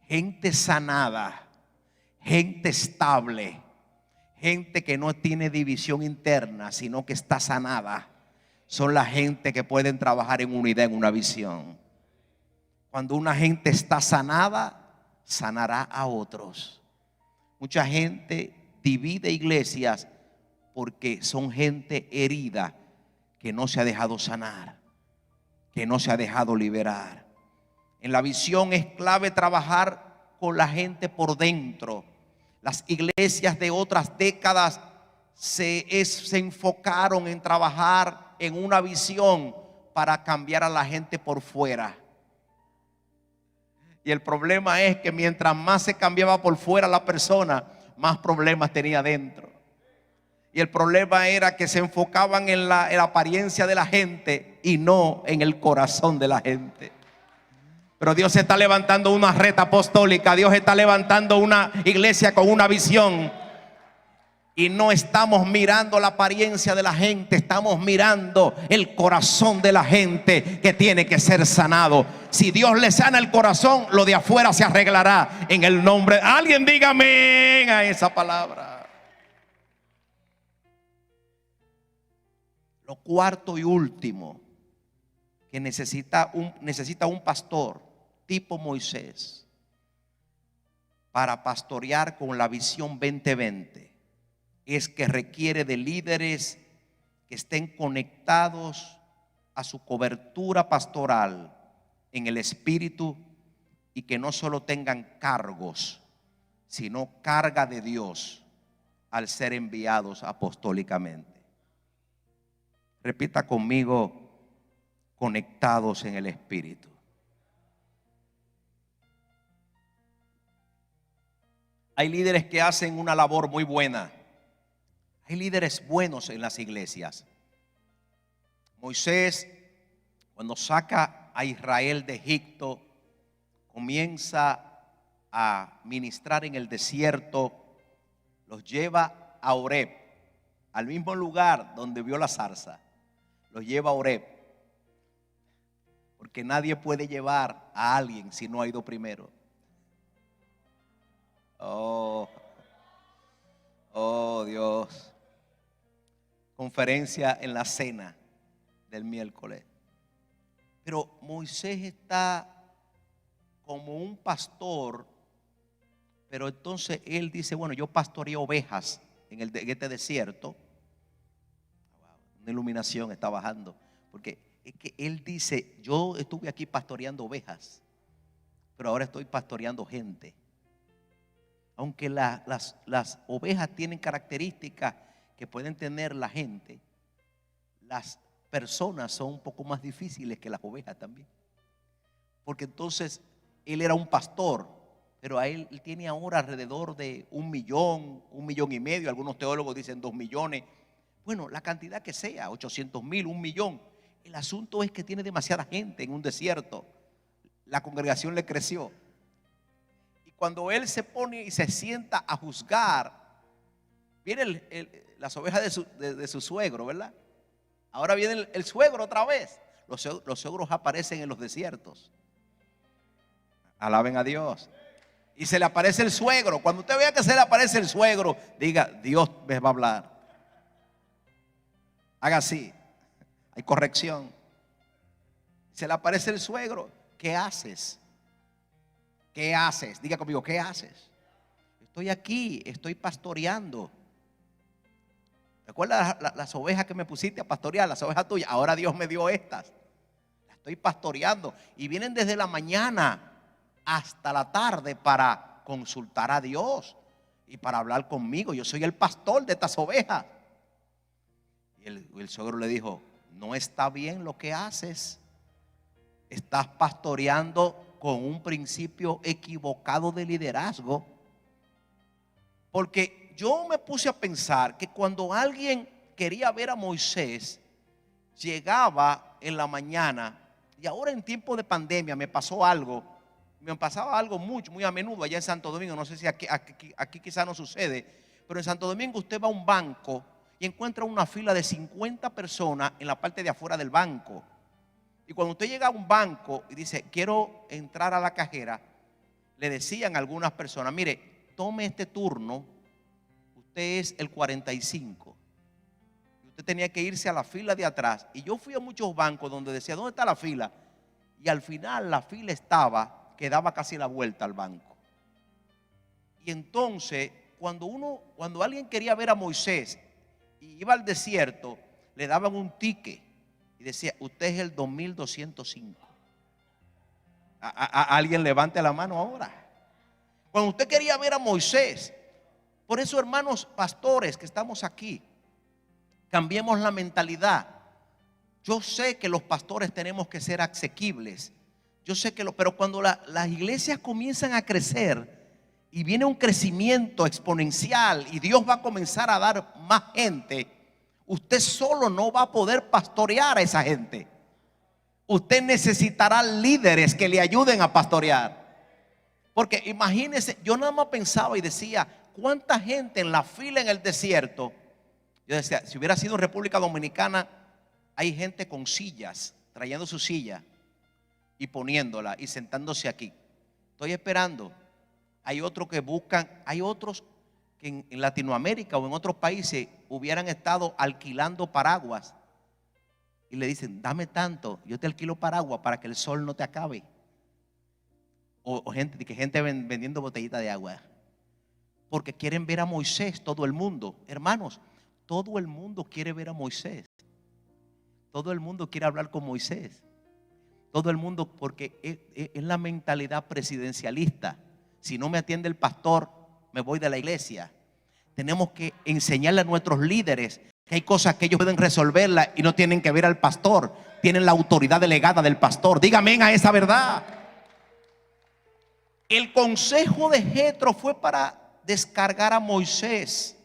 Gente sanada, gente estable, gente que no tiene división interna, sino que está sanada, son la gente que pueden trabajar en unidad, en una visión. Cuando una gente está sanada, sanará a otros. Mucha gente divide iglesias porque son gente herida que no se ha dejado sanar, que no se ha dejado liberar. En la visión es clave trabajar con la gente por dentro. Las iglesias de otras décadas se enfocaron en trabajar en una visión para cambiar a la gente por fuera. Y el problema es que mientras más se cambiaba por fuera la persona, más problemas tenía dentro. Y el problema era que se enfocaban en la apariencia de la gente y no en el corazón de la gente. Pero Dios está levantando una red apostólica. Dios está levantando una iglesia con una visión. Y no estamos mirando la apariencia de la gente, estamos mirando el corazón de la gente que tiene que ser sanado. Si Dios le sana el corazón, lo de afuera se arreglará en el nombre. Alguien diga amén a esa palabra. Lo cuarto y último que necesita un pastor tipo Moisés para pastorear con la visión 2020 es que requiere de líderes que estén conectados a su cobertura pastoral en el espíritu y que no solo tengan cargos, sino carga de Dios al ser enviados apostólicamente. Repita conmigo: conectados en el espíritu. Hay líderes que hacen una labor muy buena. Hay líderes buenos en las iglesias. Moisés, cuando saca a Israel de Egipto, comienza a ministrar en el desierto, los lleva a Horeb, al mismo lugar donde vio la zarza. Los lleva a Horeb, porque nadie puede llevar a alguien si no ha ido primero. Oh Dios. Conferencia en la cena del miércoles. Pero Moisés está como un pastor, pero entonces él dice: bueno, yo pastoreo ovejas en este desierto. Una iluminación está bajando, porque es que él dice: yo estuve aquí pastoreando ovejas, pero ahora estoy pastoreando gente. Aunque las ovejas tienen características que pueden tener la gente, las personas son un poco más difíciles que las ovejas también. Porque entonces él era un pastor, pero él tiene ahora alrededor de 1 millón, 1,5 millones. Algunos teólogos dicen 2 millones. Bueno, la cantidad que sea, 800,000, 1 millón. El asunto es que tiene demasiada gente en un desierto. La congregación le creció. Y cuando él se pone y se sienta a juzgar, vienen las ovejas de su suegro, ¿verdad? Ahora viene el suegro otra vez. Los suegros aparecen en los desiertos. Alaben a Dios. Y se le aparece el suegro. Cuando usted vea que se le aparece el suegro, diga: Dios me va a hablar. Haga así. Hay corrección. Se le aparece el suegro. ¿Qué haces? ¿Qué haces? Diga conmigo: ¿qué haces? Estoy aquí, estoy pastoreando. ¿Recuerdas las ovejas que me pusiste a pastorear? Las ovejas tuyas. Ahora Dios me dio estas. Las estoy pastoreando. Y vienen desde la mañana hasta la tarde para consultar a Dios y para hablar conmigo. Yo soy el pastor de estas ovejas. Y el suegro le dijo: no está bien lo que haces. Estás pastoreando con un principio equivocado de liderazgo. Porque yo me puse a pensar que cuando alguien quería ver a Moisés, llegaba en la mañana, y ahora en tiempo de pandemia me pasaba algo muy a menudo allá en Santo Domingo. No sé si aquí quizá no sucede, pero en Santo Domingo usted va a un banco y encuentra una fila de 50 personas en la parte de afuera del banco. Y cuando usted llega a un banco y dice, quiero entrar a la cajera, le decían a algunas personas, mire, tome este turno, usted es el 45. Usted tenía que irse a la fila de atrás. Y yo fui a muchos bancos donde decía, ¿dónde está la fila? Y al final la fila que daba casi la vuelta al banco. Y entonces, cuando alguien quería ver a Moisés y iba al desierto, le daban un ticket y decía, usted es el 2205. Alguien levante la mano ahora. Cuando usted quería ver a Moisés. Por eso, hermanos pastores que estamos aquí, cambiemos la mentalidad. Yo sé que los pastores tenemos que ser asequibles. Yo sé pero cuando las iglesias comienzan a crecer y viene un crecimiento exponencial y Dios va a comenzar a dar más gente, usted solo no va a poder pastorear a esa gente. Usted necesitará líderes que le ayuden a pastorear. Porque imagínense, yo nada más pensaba y decía, ¿cuánta gente en la fila en el desierto? Yo decía, si hubiera sido en República Dominicana, hay gente con sillas, trayendo su silla y poniéndola y sentándose aquí. Estoy esperando. Hay otros que buscan, hay otros que en Latinoamérica o en otros países hubieran estado alquilando paraguas y le dicen, dame tanto, yo te alquilo paraguas para que el sol no te acabe. O gente vendiendo botellita de agua. Porque quieren ver a Moisés, todo el mundo. Hermanos, todo el mundo quiere ver a Moisés. Todo el mundo quiere hablar con Moisés. Todo el mundo, porque es la mentalidad presidencialista. Si no me atiende el pastor, me voy de la iglesia. Tenemos que enseñarle a nuestros líderes que hay cosas que ellos pueden resolverlas y no tienen que ver al pastor. Tienen la autoridad delegada del pastor. Dígame a esa verdad. El consejo de Jetro fue para descargar a Moisés.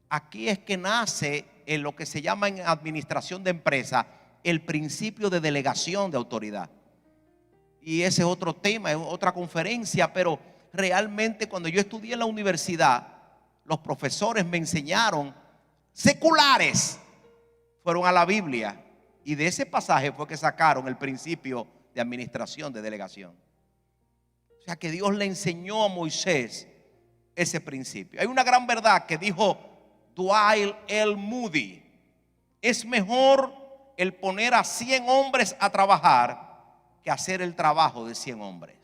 Aquí es que nace en lo que se llama en administración de empresa el principio de delegación de autoridad. Y ese es otro tema, es otra conferencia, pero realmente cuando yo estudié en la universidad, los profesores me enseñaron, seculares, fueron a la Biblia y de ese pasaje fue que sacaron el principio de administración de delegación. O sea que Dios le enseñó a Moisés ese principio. Hay una gran verdad que dijo Dwight L. Moody: es mejor el poner a 100 hombres a trabajar que hacer el trabajo de 100 hombres.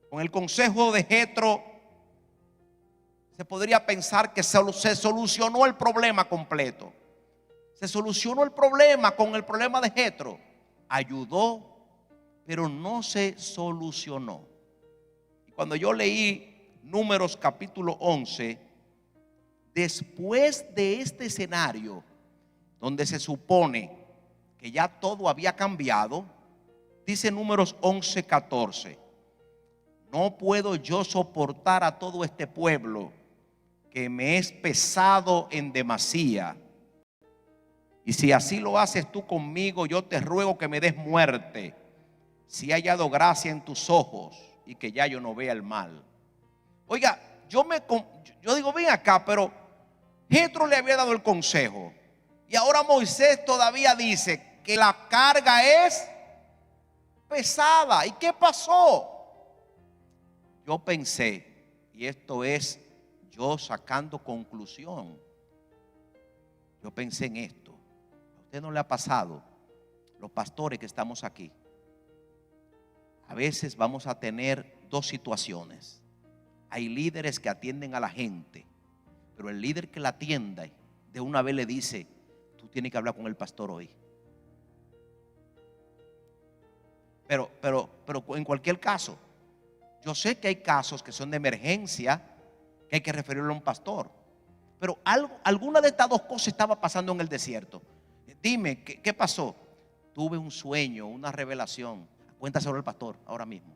Con el consejo de Jetro se podría pensar que se solucionó el problema completo. Se solucionó el problema con el problema de Jetro. Ayudó, pero no se solucionó. Y cuando yo leí Números capítulo 11, después de este escenario donde se supone que ya todo había cambiado, dice Números 11:14: no puedo yo soportar a todo este pueblo, que me es pesado en demasía. Y si así lo haces tú conmigo, yo te ruego que me des muerte, si he hallado gracia en tus ojos, y que ya yo no vea el mal. Oiga, yo digo, ven acá, pero Jetro le había dado el consejo y ahora Moisés todavía dice que la carga es pesada. ¿Y qué pasó? Yo pensé, y esto es yo sacando conclusión, yo pensé en esto. ¿A usted no le ha pasado? Los pastores que estamos aquí, a veces vamos a tener dos situaciones. Hay líderes que atienden a la gente, pero el líder que la atienda de una vez le dice: tú tienes que hablar con el pastor hoy. Pero en cualquier caso, yo sé que hay casos que son de emergencia, que hay que referirlo a un pastor. Pero alguna de estas dos cosas estaba pasando en el desierto. Dime, ¿qué pasó? tuve un sueño, una revelación. Cuéntaselo al pastor ahora mismo.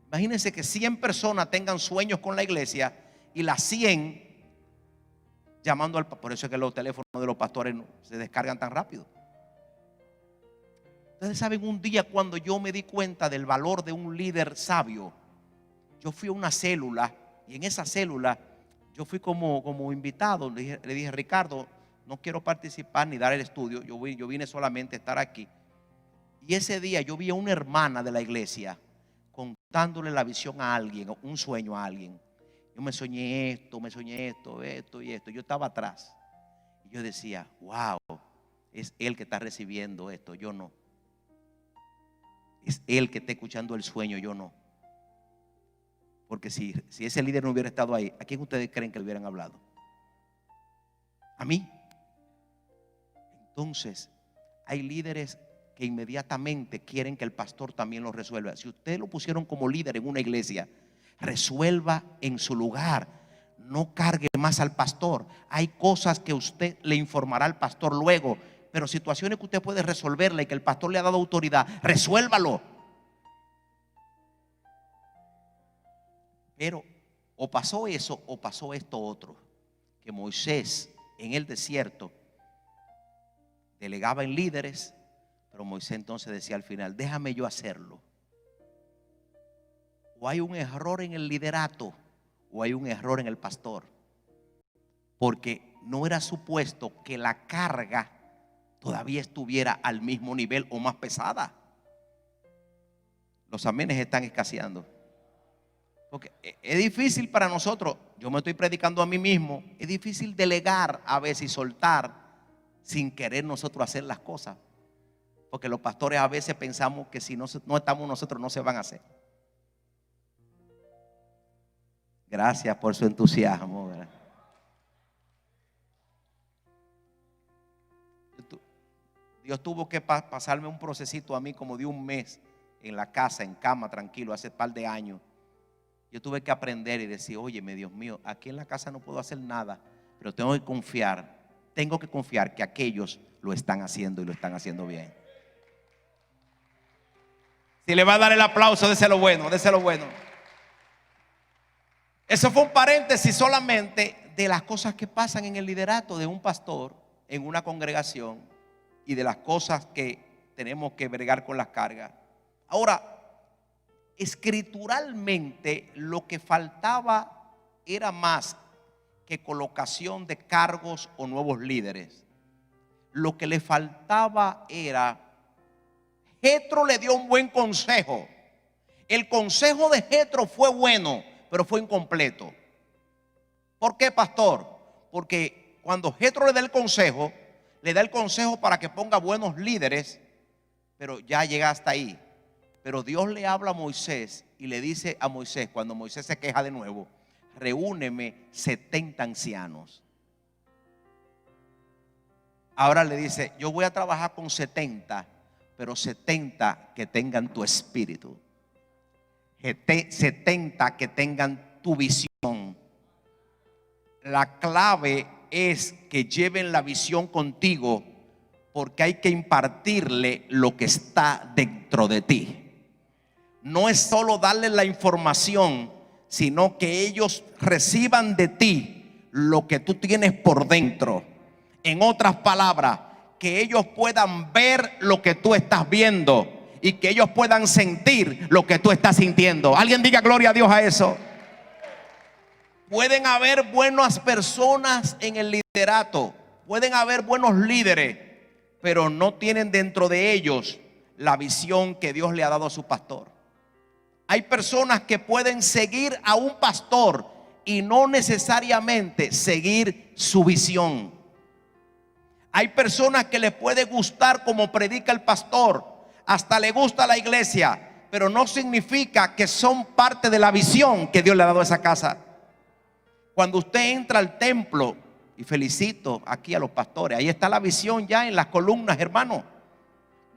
Imagínense que 100 personas tengan sueños con la iglesia y las 100 llamando al pastor. Por eso es que los teléfonos de los pastores no se descargan tan rápido. Ustedes saben, un día cuando yo me di cuenta del valor de un líder sabio, yo fui a una célula y en esa célula yo fui como invitado. Le dije, Ricardo, no quiero participar ni dar el estudio, yo vine solamente a estar aquí. Y ese día yo vi a una hermana de la iglesia contándole la visión a alguien, un sueño a alguien. Yo me soñé esto, esto y esto. Yo estaba atrás y yo decía, wow, es él que está recibiendo esto, yo no. Es él que está escuchando el sueño, yo no. Porque si ese líder no hubiera estado ahí, ¿a quién ustedes creen que le hubieran hablado? ¿A mí? Entonces, hay líderes que inmediatamente quieren que el pastor también lo resuelva. Si ustedes lo pusieron como líder en una iglesia, resuelva en su lugar. No cargue más al pastor. Hay cosas que usted le informará al pastor luego, pero situaciones que usted puede resolverla y que el pastor le ha dado autoridad, resuélvalo. Pero o pasó eso o pasó esto otro, que Moisés en el desierto delegaba en líderes, pero Moisés entonces decía al final, déjame yo hacerlo. O hay un error en el liderato o hay un error en el pastor, porque no era supuesto que la carga todavía estuviera al mismo nivel o más pesada. Los amenes están escaseando. Porque es difícil para nosotros, yo me estoy predicando a mí mismo, es difícil delegar a veces y soltar sin querer nosotros hacer las cosas. Porque los pastores a veces pensamos que si no estamos nosotros no se van a hacer. Gracias por su entusiasmo, ¿verdad? Dios tuvo que pasarme un procesito a mí como de un mes en la casa, en cama, tranquilo, hace un par de años. Yo tuve que aprender y decir, óyeme, Dios mío, aquí en la casa no puedo hacer nada, pero tengo que confiar que aquellos lo están haciendo y lo están haciendo bien. Si le va a dar el aplauso, déselo bueno, déselo bueno. Eso fue un paréntesis solamente de las cosas que pasan en el liderato de un pastor en una congregación y de las cosas que tenemos que bregar con las cargas. Ahora, escrituralmente lo que faltaba era más que colocación de cargos o nuevos líderes. Lo que le faltaba era, Jetro le dio un buen consejo. El consejo de Jetro fue bueno, pero fue incompleto. ¿Por qué, pastor? Porque cuando Jetro le da el consejo para que ponga buenos líderes, pero ya llega hasta ahí. Pero Dios le habla a Moisés y le dice a Moisés, cuando Moisés se queja de nuevo, reúneme 70 ancianos. Ahora le dice, yo voy a trabajar con 70, pero 70 que tengan tu espíritu, 70 que tengan tu visión. La clave es que lleven la visión contigo, porque hay que impartirle lo que está dentro de ti. No es solo darle la información, sino que ellos reciban de ti lo que tú tienes por dentro. En otras palabras, que ellos puedan ver lo que tú estás viendo y que ellos puedan sentir lo que tú estás sintiendo. Alguien diga gloria a Dios a eso. Pueden haber buenas personas en el liderato, pueden haber buenos líderes, pero no tienen dentro de ellos la visión que Dios le ha dado a su pastor. Hay personas que pueden seguir a un pastor y no necesariamente seguir su visión. Hay personas que les puede gustar como predica el pastor, hasta le gusta la iglesia, pero no significa que son parte de la visión que Dios le ha dado a esa casa. Cuando usted entra al templo, y felicito aquí a los pastores, ahí está la visión ya en las columnas, hermano.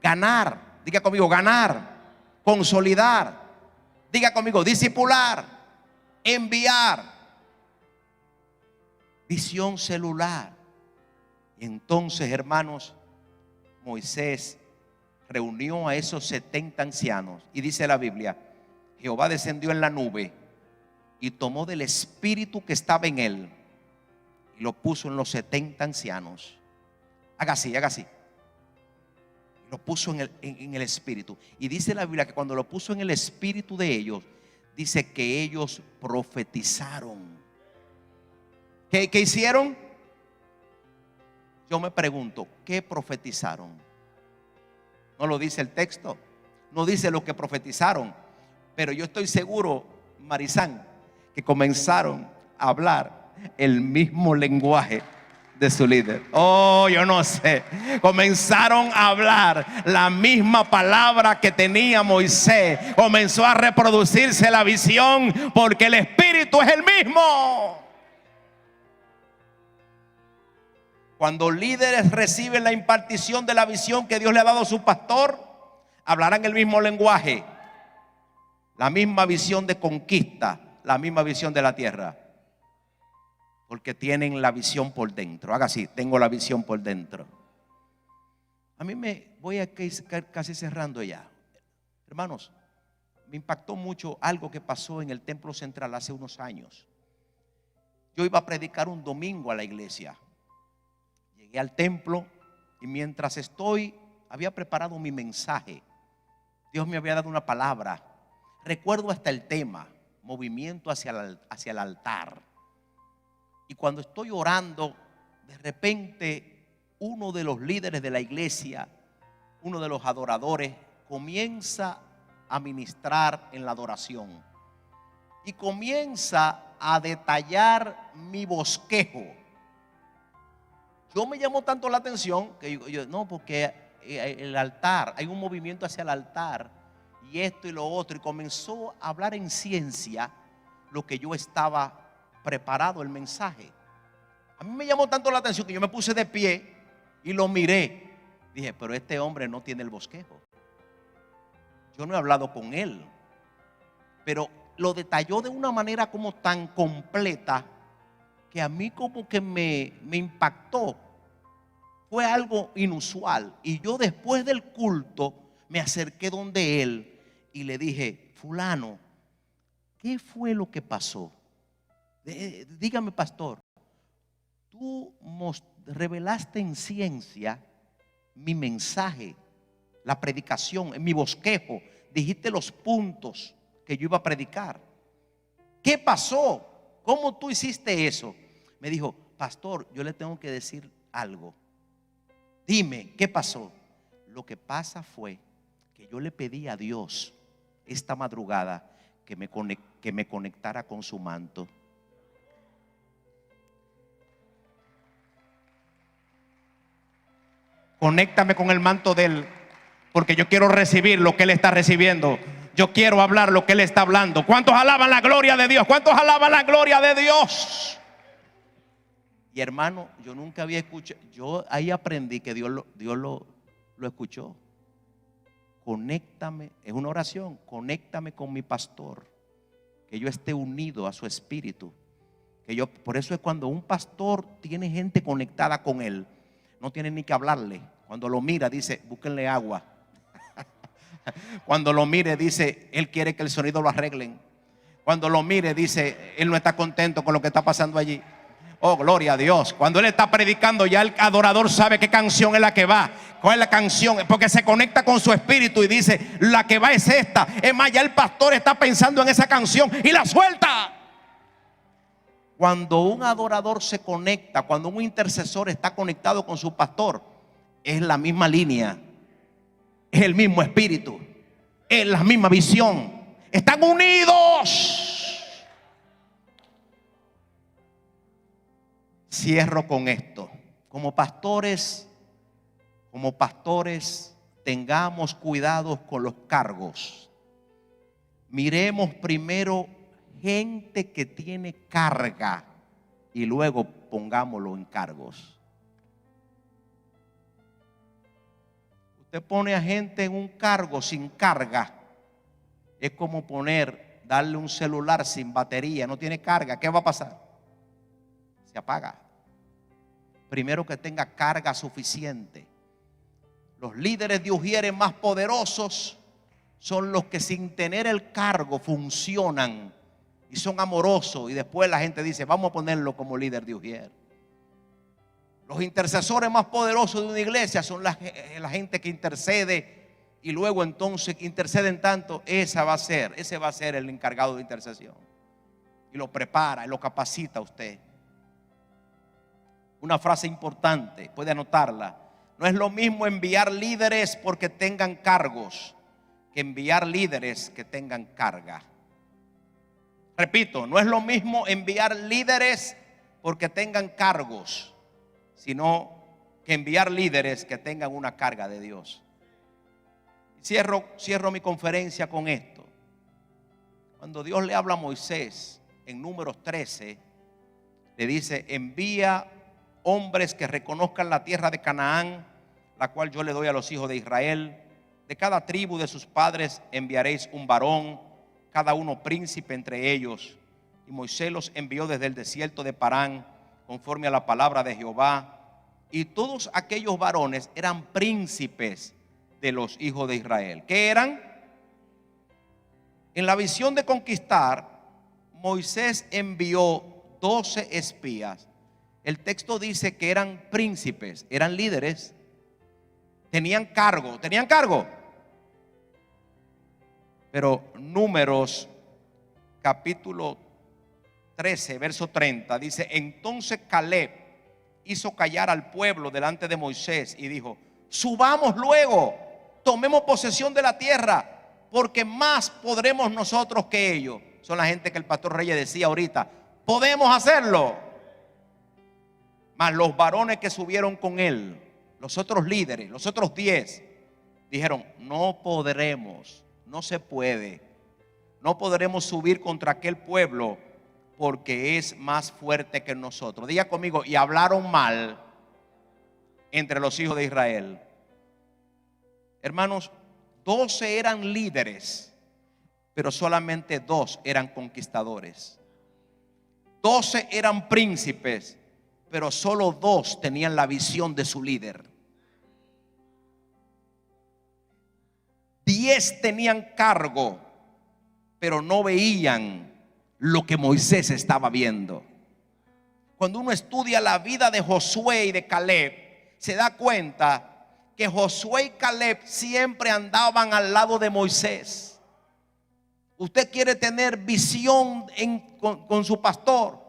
Ganar, diga conmigo, ganar, consolidar, diga conmigo, discipular, enviar. Visión celular. Entonces, hermanos, Moisés reunió a esos 70 ancianos y dice la Biblia, Jehová descendió en la nube y tomó del espíritu que estaba en él y lo puso en los 70 ancianos. Haga así, haga así. Lo puso en el espíritu. Y dice la Biblia que cuando lo puso en el espíritu de ellos, dice que ellos profetizaron. ¿Qué hicieron? Yo me pregunto, ¿qué profetizaron? No lo dice el texto, no dice lo que profetizaron, pero yo estoy seguro, Marizán, que comenzaron a hablar el mismo lenguaje de su líder. Oh, yo no sé. Comenzaron a hablar la misma palabra que tenía Moisés. Comenzó a reproducirse la visión porque el espíritu es el mismo. Cuando líderes reciben la impartición de la visión que Dios le ha dado a su pastor, hablarán el mismo lenguaje, la misma visión de conquista, la misma visión de la tierra, porque tienen la visión por dentro. Haga así, tengo la visión por dentro. A mí me voy a casi cerrando ya. Hermanos, me impactó mucho algo que pasó en el templo central hace unos años. Yo iba a predicar un domingo a la iglesia. Llegué al templo y mientras había preparado mi mensaje. Dios me había dado una palabra. Recuerdo hasta el tema, movimiento hacia el altar. Y cuando estoy orando, de repente uno de los líderes de la iglesia, uno de los adoradores, comienza a ministrar en la adoración. Y comienza a detallar mi bosquejo. Yo me llamó tanto la atención que yo no, porque el altar, hay un movimiento hacia el altar y esto y lo otro, y comenzó a hablar en ciencia lo que yo estaba preparado, el mensaje. A mí me llamó tanto la atención que yo me puse de pie y lo miré. Dije, pero este hombre no tiene el bosquejo. Yo no he hablado con él, pero lo detalló de una manera como tan completa que a mí como que me impactó. Fue algo inusual. Y yo después del culto me acerqué donde él y le dije, fulano, ¿qué fue lo que pasó? Dígame, pastor, tú revelaste en ciencia mi mensaje, la predicación, en mi bosquejo, dijiste los puntos que yo iba a predicar. ¿Qué pasó? ¿Cómo tú hiciste eso? Me dijo, pastor, yo le tengo que decir algo. Dime, ¿qué pasó? Lo que pasa fue que yo le pedí a Dios esta madrugada que me conectara con su manto. Conéctame con el manto de él, porque yo quiero recibir lo que él está recibiendo. Yo quiero hablar lo que él está hablando. ¿Cuántos alaban la gloria de Dios? ¿Cuántos alaban la gloria de Dios? Y hermano, yo nunca había escuchado. Yo ahí aprendí que Dios lo escuchó. Conéctame, es una oración. Conéctame con mi pastor, que yo esté unido a su espíritu. Por eso es cuando un pastor tiene gente conectada con él, no tiene ni que hablarle. Cuando lo mira dice, búsquenle agua. Cuando lo mire dice, él quiere que el sonido lo arreglen. Cuando lo mire dice, él no está contento con lo que está pasando allí. Oh, gloria a Dios. Cuando él está predicando, ya el adorador sabe qué canción es la que va. ¿Cuál es la canción? Porque se conecta con su espíritu y dice, la que va es esta. Es más, ya el pastor está pensando en esa canción y la suelta. Cuando un adorador se conecta, cuando un intercesor está conectado con su pastor, es la misma línea, es el mismo espíritu, es la misma visión. Están unidos. Cierro con esto. Como pastores, tengamos cuidado con los cargos. Miremos primero gente que tiene carga y luego pongámoslo en cargos. Usted pone a gente en un cargo sin carga, es como darle un celular sin batería, no tiene carga. ¿Qué va a pasar? Se apaga. primero que tenga carga suficiente. Los líderes de ujieres más poderosos son los que sin tener el cargo funcionan y son amorosos, y después la gente dice: vamos a ponerlo como líder de ujier. Los intercesores más poderosos de una iglesia son la gente que intercede, y luego entonces interceden tanto, ese va a ser el encargado de intercesión, y lo prepara y lo capacita a usted. Una frase importante, puede anotarla: no es lo mismo enviar líderes porque tengan cargos que enviar líderes que tengan carga. Repito, no es lo mismo enviar líderes porque tengan cargos, sino que enviar líderes que tengan una carga de Dios. Cierro mi conferencia con esto. Cuando Dios le habla a Moisés en Números 13, le dice: envía hombres que reconozcan la tierra de Canaán, la cual yo le doy a los hijos de Israel. De cada tribu de sus padres enviaréis un varón, cada uno príncipe entre ellos. Y Moisés los envió desde el desierto de Parán, conforme a la palabra de Jehová. Y todos aquellos varones eran príncipes de los hijos de Israel. ¿Qué eran? En la visión de conquistar, Moisés envió 12 espías. El texto dice que eran príncipes, eran líderes, tenían cargo. Pero Números capítulo 13, verso 30 dice: entonces Caleb hizo callar al pueblo delante de Moisés y dijo: subamos luego, tomemos posesión de la tierra, porque más podremos nosotros que ellos. Son la gente que el pastor Reyes decía ahorita: podemos hacerlo. Mas los varones que subieron con él, los otros líderes, los otros 10, dijeron: no podremos, no se puede, no podremos subir contra aquel pueblo, porque es más fuerte que nosotros. Diga conmigo: y hablaron mal entre los hijos de Israel. Hermanos, 12 eran líderes, pero solamente 2 eran conquistadores. 12 eran príncipes, pero solo 2 tenían la visión de su líder. 10 tenían cargo, pero no veían lo que Moisés estaba viendo. Cuando uno estudia la vida de Josué y de Caleb, se da cuenta que Josué y Caleb siempre andaban al lado de Moisés. Usted quiere tener visión con su pastor,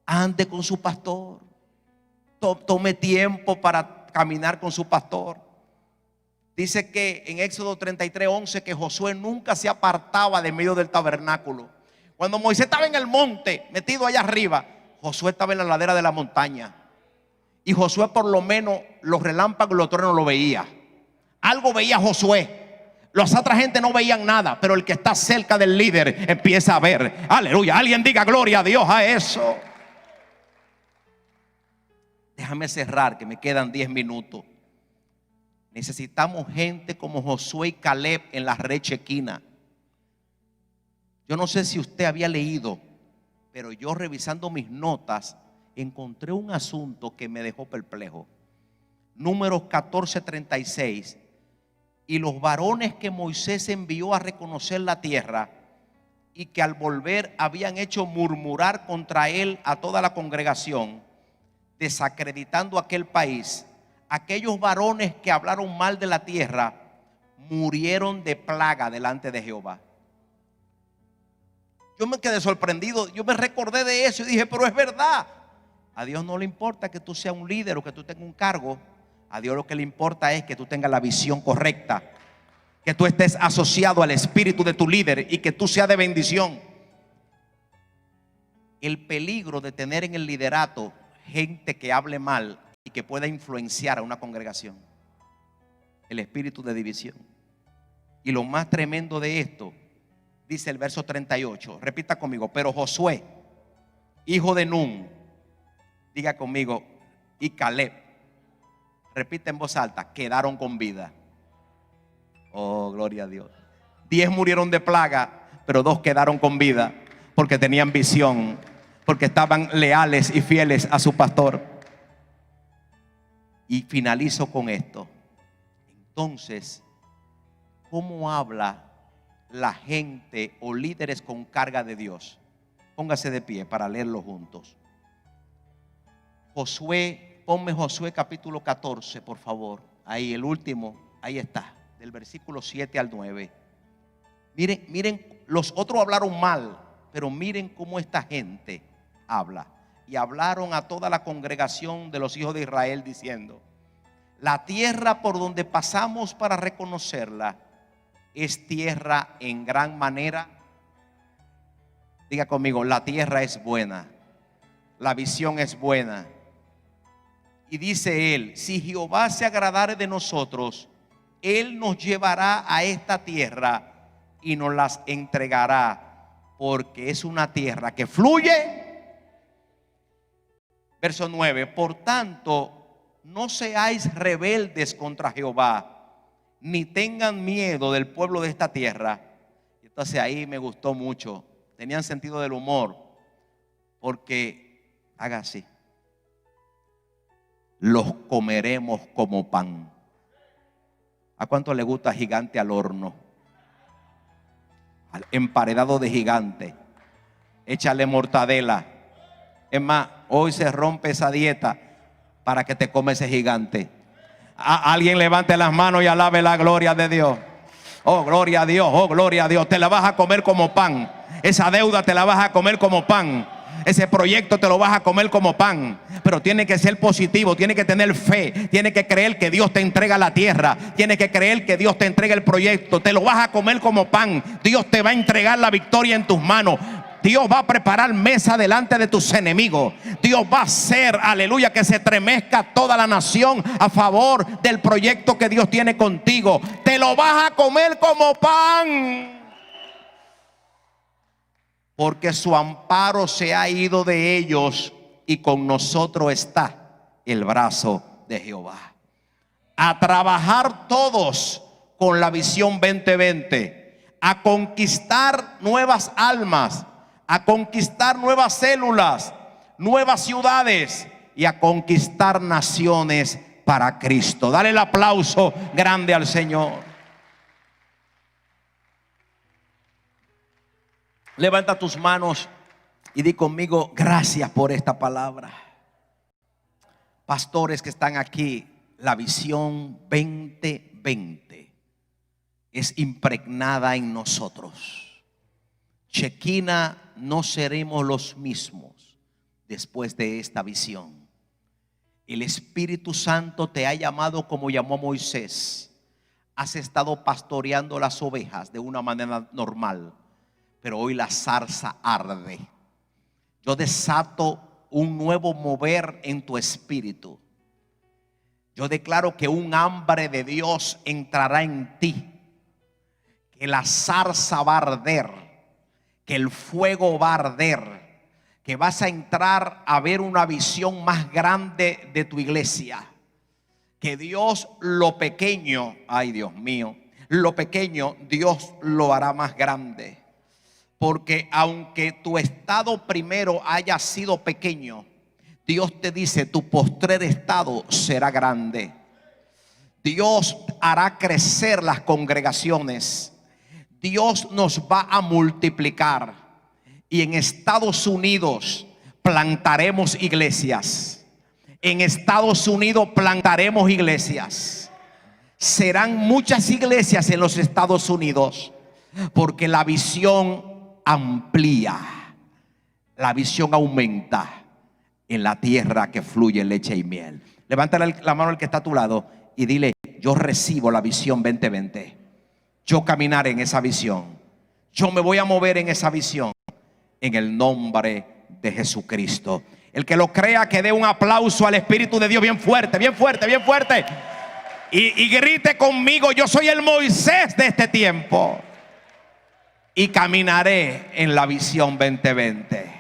ande con su pastor. Tome tiempo para caminar con su pastor. Dice que en Éxodo 33:11 que Josué nunca se apartaba de medio del tabernáculo. Cuando Moisés estaba en el monte, metido allá arriba, Josué estaba en la ladera de la montaña. Y Josué por lo menos los relámpagos y los truenos lo veía. Algo veía Josué. Las otras gente no veían nada, pero el que está cerca del líder empieza a ver. Aleluya. Alguien diga gloria a Dios a eso. Déjame cerrar, que me quedan 10 minutos. Necesitamos gente como Josué y Caleb en la red Chequina. Yo no sé si usted había leído, pero yo revisando mis notas encontré un asunto que me dejó perplejo. Números 14:36. Y los varones que Moisés envió a reconocer la tierra, y que al volver habían hecho murmurar contra él a toda la congregación, desacreditando aquel país, aquellos varones que hablaron mal de la tierra murieron de plaga delante de Jehová. Yo me quedé sorprendido, yo me recordé de eso y dije: pero es verdad. A Dios no le importa que tú seas un líder o que tú tengas un cargo. A Dios lo que le importa es que tú tengas la visión correcta, que tú estés asociado al espíritu de tu líder y que tú seas de bendición. El peligro de tener en el liderato gente que hable mal y que pueda influenciar a una congregación: el espíritu de división. Y lo más tremendo de esto, dice el verso 38, repita conmigo: pero Josué, hijo de Nun, diga conmigo, y Caleb, repite en voz alta, quedaron con vida. Oh, gloria a Dios. 10 murieron de plaga, pero 2 quedaron con vida, porque tenían visión, porque estaban leales y fieles a su pastor. Y finalizo con esto. Entonces, ¿cómo habla la gente o líderes con carga de Dios? Póngase de pie para leerlo juntos. Josué, ponme Josué capítulo 14, por favor. Ahí, el último, ahí está, del versículo 7 al 9. Miren, los otros hablaron mal, pero miren cómo esta gente habla. Y hablaron a toda la congregación de los hijos de Israel diciendo: la tierra por donde pasamos para reconocerla es tierra en gran manera. Diga conmigo, la tierra es buena, la visión es buena. Y dice él: si Jehová se agradare de nosotros, él nos llevará a esta tierra y nos las entregará, porque es una tierra que fluye. Verso 9: por tanto, no seáis rebeldes contra Jehová, ni tengan miedo del pueblo de esta tierra. Entonces ahí me gustó mucho. Tenían sentido del humor, porque haga así: los comeremos como pan. ¿A cuánto le gusta gigante al horno? Al emparedado de gigante. Échale mortadela. Es más, hoy se rompe esa dieta para que te come ese gigante. Alguien levante las manos y alabe la gloria de Dios. Oh, gloria a Dios, oh, gloria a Dios. Te la vas a comer como pan. Esa deuda te la vas a comer como pan. Ese proyecto te lo vas a comer como pan. Pero tiene que ser positivo, tiene que tener fe, tiene que creer que Dios te entrega la tierra, tiene que creer que Dios te entrega el proyecto. Te lo vas a comer como pan. Dios te va a entregar la victoria en tus manos. Dios va a preparar mesa delante de tus enemigos. Dios va a hacer, aleluya, que se estremezca toda la nación a favor del proyecto que Dios tiene contigo. Te lo vas a comer como pan, porque su amparo se ha ido de ellos y con nosotros está el brazo de Jehová. A trabajar todos con la visión 2020, a conquistar nuevas almas, a conquistar nuevas células, nuevas ciudades y a conquistar naciones para Cristo. Dale el aplauso grande al Señor. Levanta tus manos y di conmigo: gracias por esta palabra. Pastores que están aquí, la visión 2020 es impregnada en nosotros. Chequina, no seremos los mismos después de esta visión. El Espíritu Santo te ha llamado como llamó a Moisés. Has estado pastoreando las ovejas de una manera normal, pero hoy la zarza arde. Yo desato un nuevo mover en tu espíritu. Yo declaro que un hambre de Dios entrará en ti, que la zarza va a arder, que el fuego va a arder, que vas a entrar a ver una visión más grande de tu iglesia. Que Dios lo pequeño, ay Dios mío, lo pequeño Dios lo hará más grande. Porque aunque tu estado primero haya sido pequeño, Dios te dice: tu postrer estado será grande. Dios hará crecer las congregaciones. Dios nos va a multiplicar. Y en Estados Unidos plantaremos iglesias. En Estados Unidos plantaremos iglesias. Serán muchas iglesias en los Estados Unidos, porque la visión amplía, la visión aumenta en la tierra que fluye leche y miel. Levántale la mano al que está a tu lado y dile: yo recibo la visión 2020. Yo caminaré en esa visión. Yo me voy a mover en esa visión, en el nombre de Jesucristo. El que lo crea, que dé un aplauso al Espíritu de Dios bien fuerte, bien fuerte, bien fuerte. Y grite conmigo: yo soy el Moisés de este tiempo y caminaré en la visión 2020.